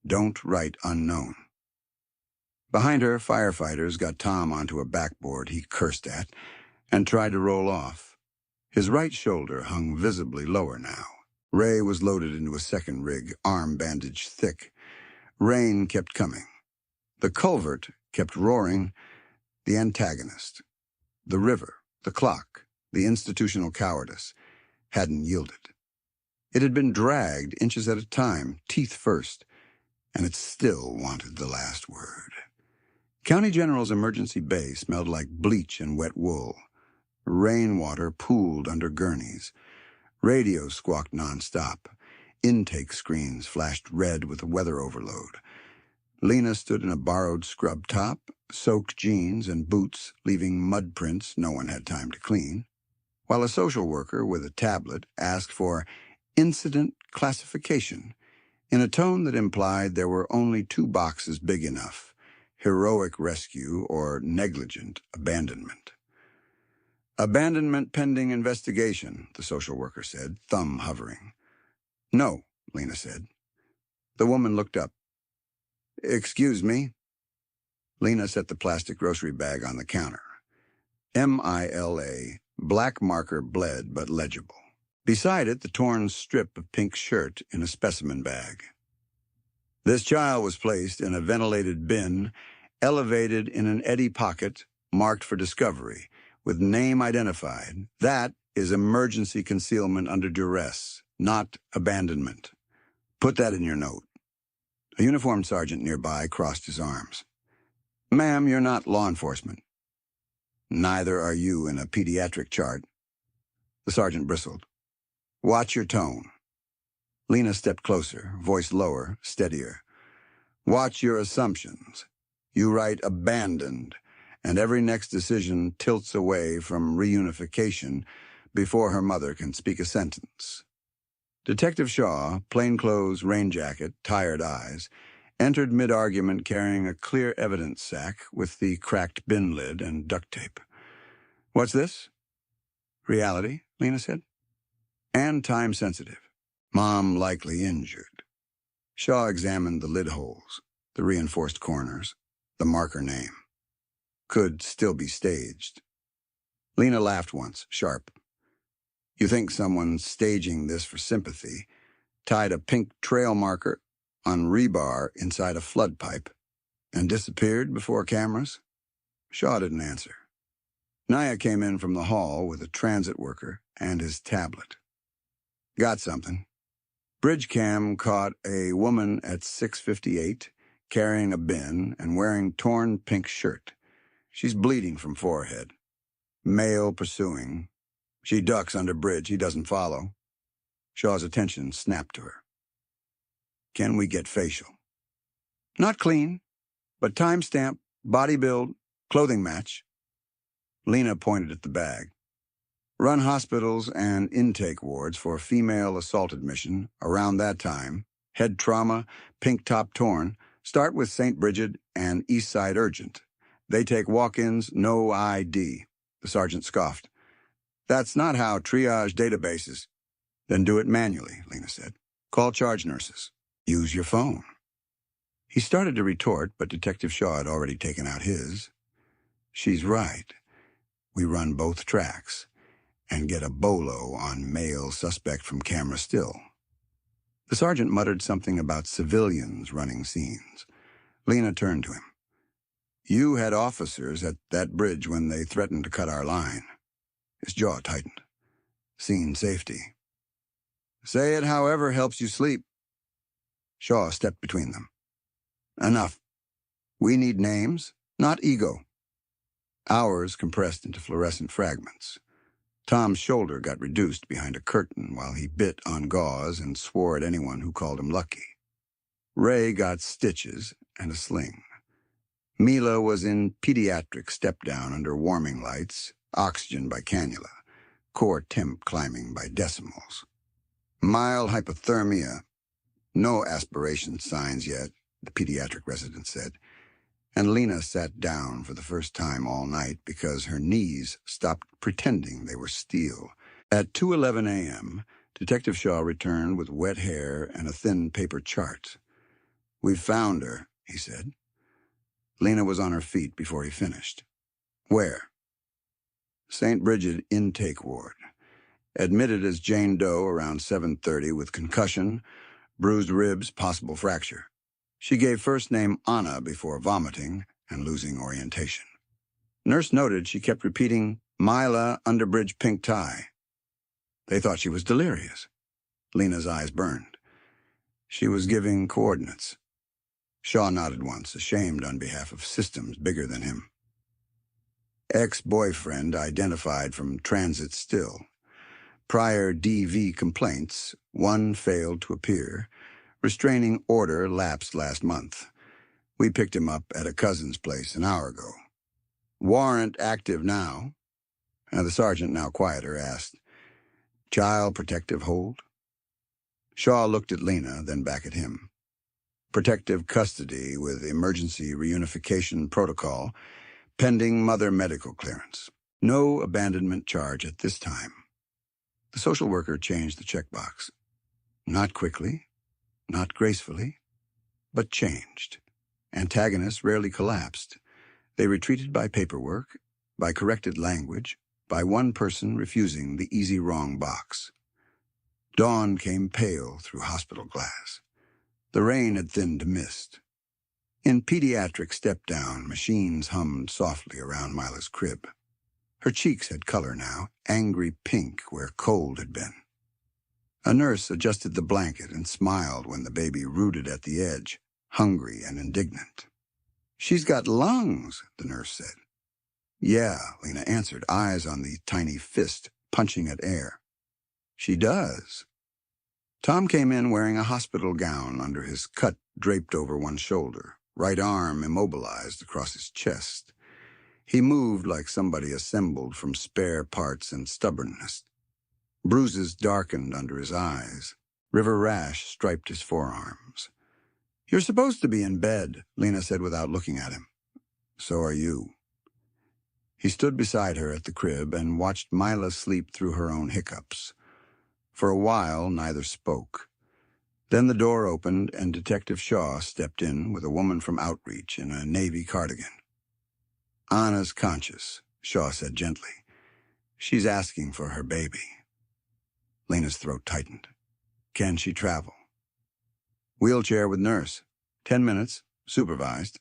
Speaker 1: Don't write unknown." Behind her, firefighters got Tom onto a backboard he cursed at and tried to roll off. His right shoulder hung visibly lower now. Ray was loaded into a second rig, arm bandaged thick. Rain kept coming. The culvert kept roaring. The antagonist, the river, the clock, the institutional cowardice, hadn't yielded. It had been dragged inches at a time, teeth first, and it still wanted the last word. County General's emergency bay smelled like bleach and wet wool. Rainwater pooled under gurneys. Radio squawked nonstop. Intake screens flashed red with the weather overload. Lena stood in a borrowed scrub top, soaked jeans and boots, leaving mud prints no one had time to clean, while a social worker with a tablet asked for incident classification in a tone that implied there were only two boxes big enough: heroic rescue or negligent abandonment. "Abandonment pending investigation," the social worker said, thumb hovering. "No," Lena said. The woman looked up. "Excuse me." Lena set the plastic grocery bag on the counter. MILA, black marker bled but legible. Beside it, the torn strip of pink shirt in a specimen bag. "This child was placed in a ventilated bin, elevated in an eddy pocket, marked for discovery, with name identified. That is emergency concealment under duress, not abandonment. Put that in your note." A uniformed sergeant nearby crossed his arms. "Ma'am, you're not law enforcement." "Neither are you in a pediatric chart." The sergeant bristled. "Watch your tone." Lena stepped closer, voice lower, steadier. "Watch your assumptions. You write abandoned, and every next decision tilts away from reunification before her mother can speak a sentence." Detective Shaw, plainclothes, rain jacket, tired eyes, entered mid-argument carrying a clear evidence sack with the cracked bin lid and duct tape. "What's this?" "Reality," Lena said. "And time-sensitive. Mom likely injured." Shaw examined the lid holes, the reinforced corners, the marker name. Could still be staged. Lena laughed once, sharp. "You think someone's staging this for sympathy, tied a pink trail marker on rebar inside a flood pipe, and disappeared before cameras?" Shaw didn't answer. Naya came in from the hall with a transit worker and his tablet. "Got something. Bridgecam caught a woman at 6:58 carrying a bin and wearing torn pink shirt. She's bleeding from forehead. Male pursuing. She ducks under bridge. He doesn't follow." Shaw's attention snapped to her. "Can we get facial?" "Not clean, but timestamp, body build, clothing match." Lena pointed at the bag. "Run hospitals and intake wards for female assault admission around that time. Head trauma, pink top torn. Start with St. Bridget and East Side Urgent. They take walk-ins, no ID." The sergeant scoffed. "That's not how triage databases." "Then do it manually," Lena said. "Call charge nurses. Use your phone." He started to retort, but Detective Shaw had already taken out his. "She's right. We run both tracks and get a bolo on male suspect from camera still." The sergeant muttered something about civilians running scenes. Lena turned to him. "You had officers at that bridge when they threatened to cut our line." His jaw tightened. "Scene safety." "Say it however helps you sleep." Shaw stepped between them. Enough. We need names, not ego. Hours compressed into fluorescent fragments. Tom's shoulder got reduced behind a curtain while he bit on gauze and swore at anyone who called him lucky. Ray got stitches and a sling. Mila was in pediatric step-down under warming lights, oxygen by cannula, core temp climbing by decimals. Mild hypothermia. No aspiration signs yet, the pediatric resident said. And Lena sat down for the first time all night because her knees stopped pretending they were steel. At 2:11 a.m., Detective Shaw returned with wet hair and a thin paper chart. "We've found her," he said. Lena was on her feet before he finished. "Where?" "St. Bridget Intake Ward. Admitted as Jane Doe around 7:30 with concussion, bruised ribs, possible fracture. She gave first name Anna before vomiting and losing orientation. Nurse noted she kept repeating, Mila, underbridge, pink tie. They thought she was delirious. Lena's eyes burned. She was giving coordinates. Shaw nodded once, ashamed on behalf of systems bigger than him. Ex-boyfriend identified from transit still. Prior DV complaints, one failed to appear. Restraining order lapsed last month. We picked him up at a cousin's place an hour ago. Warrant active now. The sergeant, now quieter, asked, "Child protective hold?" Shaw looked at Lena, then back at him. "Protective custody with emergency reunification protocol, pending mother medical clearance. No abandonment charge at this time." The social worker changed the checkbox. Not quickly, not gracefully, but changed. Antagonists rarely collapsed. They retreated by paperwork, by corrected language, by one person refusing the easy wrong box. Dawn came pale through hospital glass. The rain had thinned to mist. In pediatric step-down, machines hummed softly around Mila's crib. Her cheeks had color now, angry pink where cold had been. A nurse adjusted the blanket and smiled when the baby rooted at the edge, hungry and indignant. "She's got lungs," the nurse said. "Yeah," Lena answered, eyes on the tiny fist punching at air. "She does." Tom came in wearing a hospital gown under his cut draped over one shoulder, right arm immobilized across his chest. He moved like somebody assembled from spare parts and stubbornness. Bruises darkened under his eyes. River rash striped his forearms. "You're supposed to be in bed," Lena said without looking at him. "So are you." He stood beside her at the crib and watched Mila sleep through her own hiccups. For a while, neither spoke. Then the door opened and Detective Shaw stepped in with a woman from Outreach in a navy cardigan. "Anna's conscious," Shaw said gently. "She's asking for her baby." Lena's throat tightened. "Can she travel?" "Wheelchair with nurse. 10 minutes, supervised."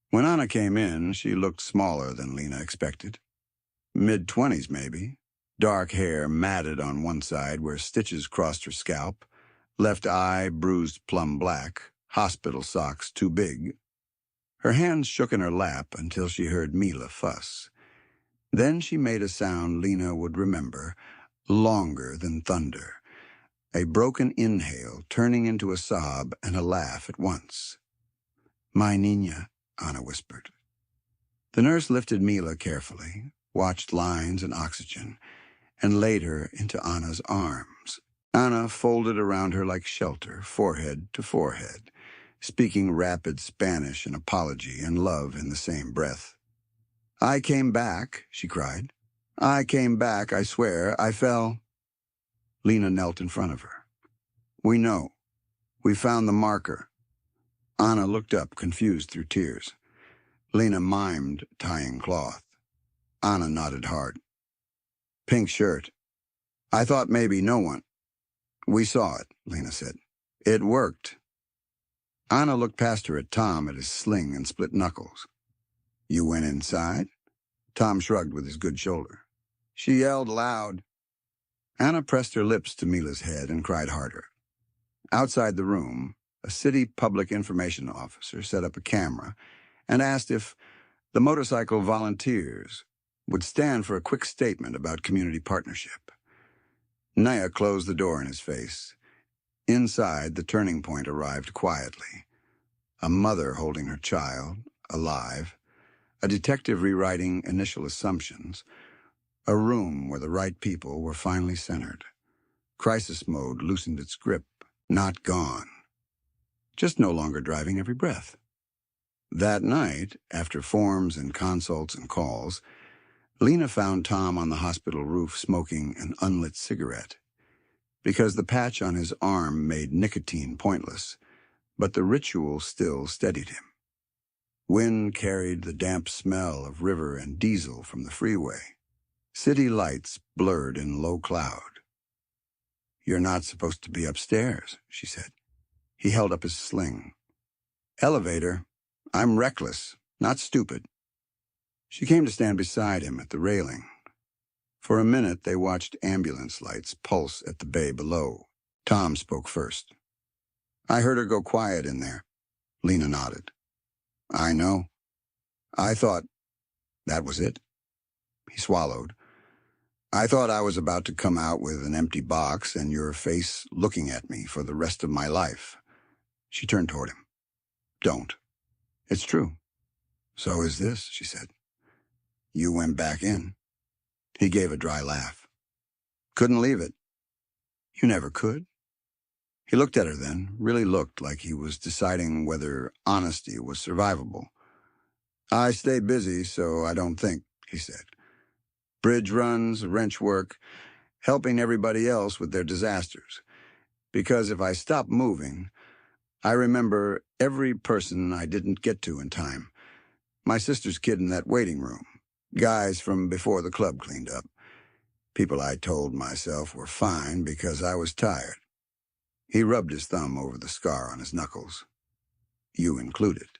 Speaker 1: When Anna came in, she looked smaller than Lena expected. Mid-20s, maybe. Dark hair matted on one side where stitches crossed her scalp, left eye bruised plum black, hospital socks too big. Her hands shook in her lap until she heard Mila fuss. Then she made a sound Lena would remember, longer than thunder. A broken inhale turning into a sob and a laugh at once. "My Nina," Anna whispered. The nurse lifted Mila carefully, watched lines and oxygen, and laid her into Anna's arms. Anna folded around her like shelter, forehead to forehead, speaking rapid Spanish and apology and love in the same breath. "I came back," she cried. "I came back, I swear. I fell." Lena knelt in front of her. "We know. We found the marker." Anna looked up, confused through tears. Lena mimed tying cloth. Anna nodded hard. "Pink shirt. I thought maybe no one." "We saw it," Lena said. "It worked." Anna looked past her at Tom at his sling and split knuckles. "You went inside?" Tom shrugged with his good shoulder. "She yelled loud." Anna pressed her lips to Mila's head and cried harder. Outside the room, a city public information officer set up a camera and asked if the motorcycle volunteers would stand for a quick statement about community partnership. Naya closed the door in his face. Inside, the turning point arrived quietly. A mother holding her child, alive, a detective rewriting initial assumptions, a room where the right people were finally centered. Crisis mode loosened its grip, not gone, just no longer driving every breath. That night, after forms and consults and calls, Lena found Tom on the hospital roof smoking an unlit cigarette. Because the patch on his arm made nicotine pointless, but the ritual still steadied him. Wind carried the damp smell of river and diesel from the freeway. City lights blurred in low cloud. "You're not supposed to be upstairs," she said. He held up his sling. "Elevator. I'm reckless, not stupid." She came to stand beside him at the railing. For a minute, they watched ambulance lights pulse at the bay below. Tom spoke first. "I heard her go quiet in there." Lena nodded. "I know. I thought that was it." He swallowed. "I thought I was about to come out with an empty box and your face looking at me for the rest of my life." She turned toward him. "Don't. It's true." "So is this," she said. "You went back in." He gave a dry laugh. "Couldn't leave it." "You never could?" He looked at her then, really looked like he was deciding whether honesty was survivable. "I stay busy, so I don't think," he said. "Bridge runs, wrench work, helping everybody else with their disasters. Because if I stop moving, I remember every person I didn't get to in time. My sister's kid in that waiting room. Guys from before the club cleaned up. People I told myself were fine because I was tired." He rubbed his thumb over the scar on his knuckles. "You included."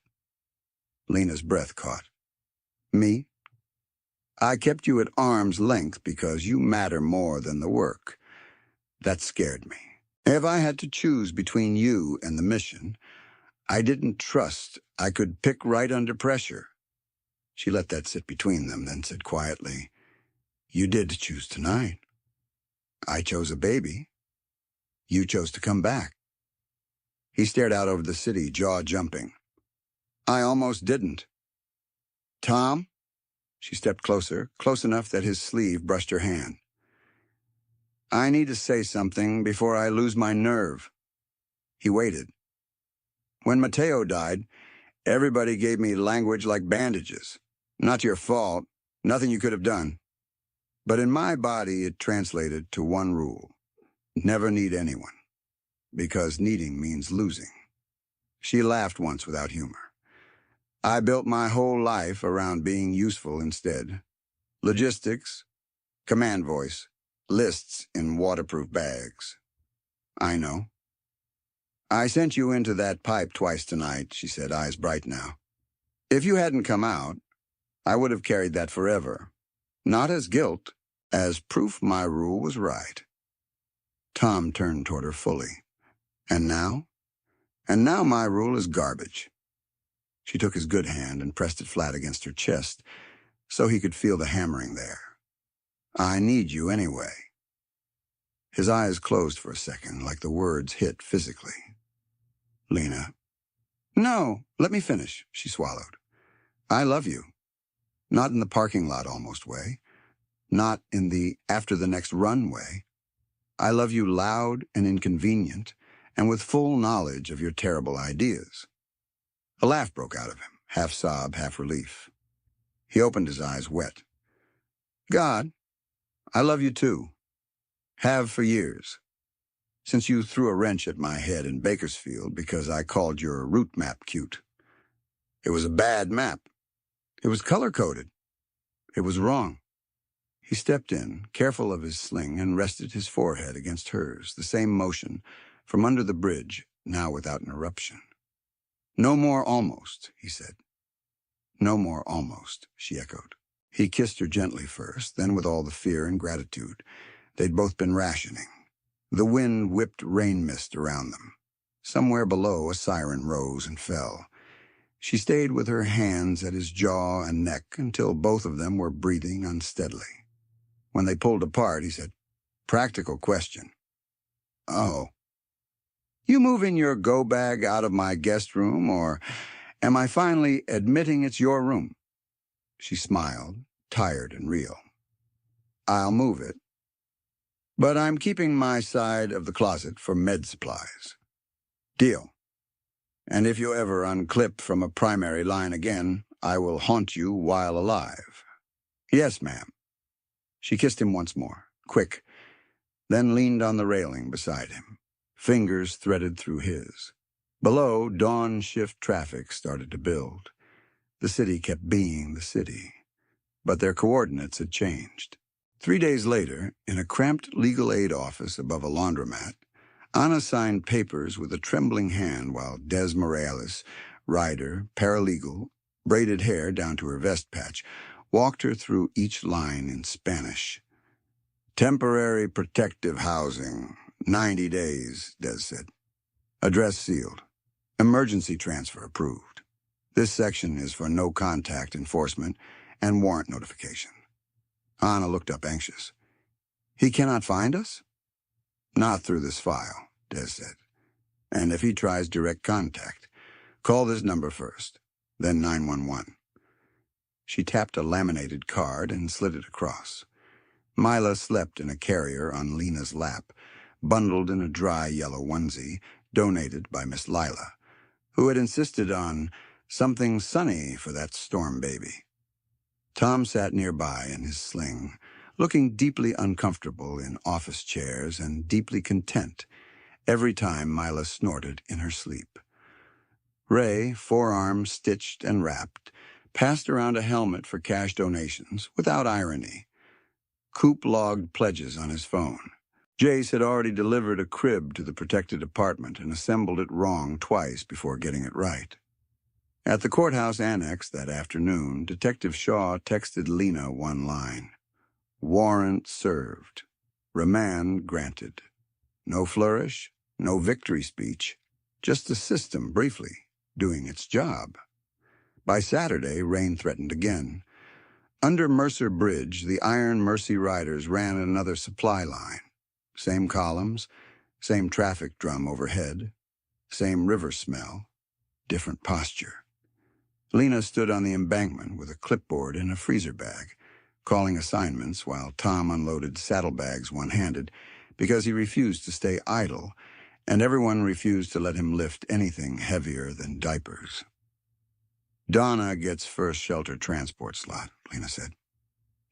Speaker 1: Lena's breath caught. "Me? I kept you at arm's length because you matter more than the work. That scared me. If I had to choose between you and the mission, I didn't trust I could pick right under pressure." She let that sit between them, then said quietly, "You did choose tonight. I chose a baby. You chose to come back." He stared out over the city, jaw jumping. "I almost didn't." "Tom?" She stepped closer, close enough that his sleeve brushed her hand. "I need to say something before I lose my nerve." He waited. "When Mateo died, everybody gave me language like bandages. Not your fault, nothing you could have done. But in my body, it translated to one rule: never need anyone, because needing means losing." She laughed once without humor. "I built my whole life around being useful instead. Logistics, command voice, lists in waterproof bags." "I know." "I sent you into that pipe twice tonight," she said, eyes bright now. "If you hadn't come out, I would have carried that forever. Not as guilt, as proof my rule was right." Tom turned toward her fully. "And now?" "And now my rule is garbage." She took his good hand and pressed it flat against her chest so he could feel the hammering there. "I need you anyway." His eyes closed for a second, like the words hit physically. "Lena." "No, let me finish," she swallowed. "I love you. Not in the parking lot almost way. Not in the after the next run way. I love you loud and inconvenient, and with full knowledge of your terrible ideas." A laugh broke out of him, half sob, half relief. He opened his eyes wet. "God, I love you too. Have for years. Since you threw a wrench at my head in Bakersfield because I called your route map cute. It was a bad map. It was color-coded. It was wrong." He stepped in, careful of his sling, and rested his forehead against hers, the same motion, from under the bridge, now without interruption. "No more almost," he said. "No more almost," she echoed. He kissed her gently first, then with all the fear and gratitude. They'd both been rationing. The wind whipped rain mist around them. Somewhere below, a siren rose and fell. She stayed with her hands at his jaw and neck until both of them were breathing unsteadily. When they pulled apart, he said, "Practical question." "Oh. You moving your go bag out of my guest room, or am I finally admitting it's your room?" She smiled, tired and real. "I'll move it. But I'm keeping my side of the closet for med supplies." "Deal. And if you ever unclip from a primary line again, I will haunt you while alive." "Yes, ma'am." She kissed him once more, quick, then leaned on the railing beside him. Fingers threaded through his. Below, dawn shift traffic started to build. The city kept being the city, but their coordinates had changed. 3 days later, in a cramped legal aid office above a laundromat, Anna signed papers with a trembling hand while Des Morales, rider, paralegal, braided hair down to her vest patch, walked her through each line in Spanish. "Temporary protective housing, 90 days, Des said. "Address sealed. Emergency transfer approved. This section is for no contact enforcement and warrant notification." Anna looked up anxious. "He cannot find us?" "Not through this file," Des said. "And if he tries direct contact, call this number first, then 911. She tapped a laminated card and slid it across. Mila slept in a carrier on Lena's lap, bundled in a dry yellow onesie, donated by Miss Lila, who had insisted on something sunny for that storm baby. Tom sat nearby in his sling, looking deeply uncomfortable in office chairs and deeply content every time Mila snorted in her sleep. Ray, forearms stitched and wrapped, passed around a helmet for cash donations without irony. Coop logged pledges on his phone. Jace had already delivered a crib to the protected apartment and assembled it wrong twice before getting it right. At the courthouse annex that afternoon, Detective Shaw texted Lena one line. "Warrant served. Remand granted. No flourish, no victory speech, just the system briefly doing its job." By Saturday, rain threatened again. Under Mercer Bridge, the Iron Mercy Riders ran another supply line. Same columns, same traffic drum overhead, same river smell, different posture. Lena stood on the embankment with a clipboard and a freezer bag, calling assignments while Tom unloaded saddlebags one-handed because he refused to stay idle, and everyone refused to let him lift anything heavier than diapers. "Donna gets first shelter transport slot," Lena said.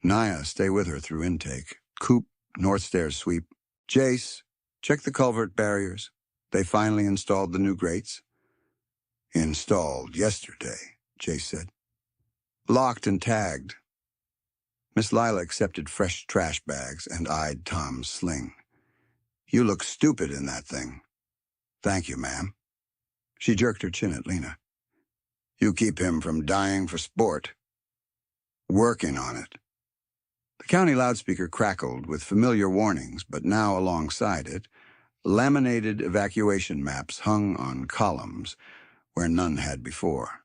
Speaker 1: "Naya, stay with her through intake. Coop, north stairs sweep. Jace, check the culvert barriers. They finally installed the new grates." "Installed yesterday," Jace said. "Locked and tagged." Miss Lila accepted fresh trash bags and eyed Tom's sling. "You look stupid in that thing." "Thank you, ma'am." She jerked her chin at Lena. "You keep him from dying for sport." "Working on it." The county loudspeaker crackled with familiar warnings, but now alongside it, laminated evacuation maps hung on columns where none had before.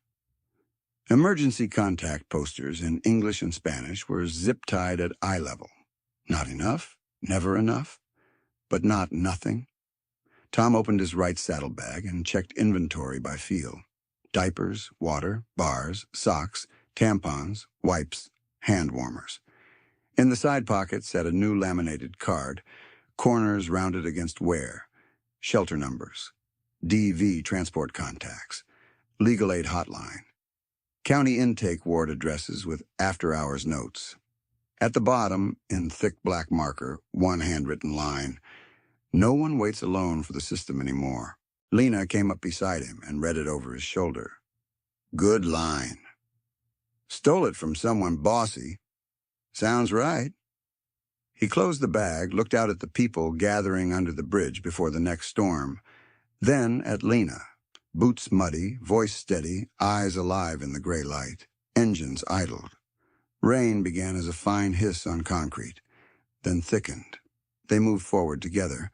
Speaker 1: Emergency contact posters in English and Spanish were zip-tied at eye level. Not enough, never enough, but not nothing. Tom opened his right saddlebag and checked inventory by feel. Diapers, water, bars, socks, tampons, wipes, hand warmers. In the side pocket sat a new laminated card, corners rounded against wear, shelter numbers, DV transport contacts, legal aid hotline, county intake ward addresses with after-hours notes. At the bottom, in thick black marker, one handwritten line, "No one waits alone for the system anymore." Lena came up beside him and read it over his shoulder. "Good line." "Stole it from someone bossy." "Sounds right." He closed the bag, looked out at the people gathering under the bridge before the next storm, then at Lena, boots muddy, voice steady, eyes alive in the gray light. Engines idled. Rain began as a fine hiss on concrete, then thickened. They moved forward together,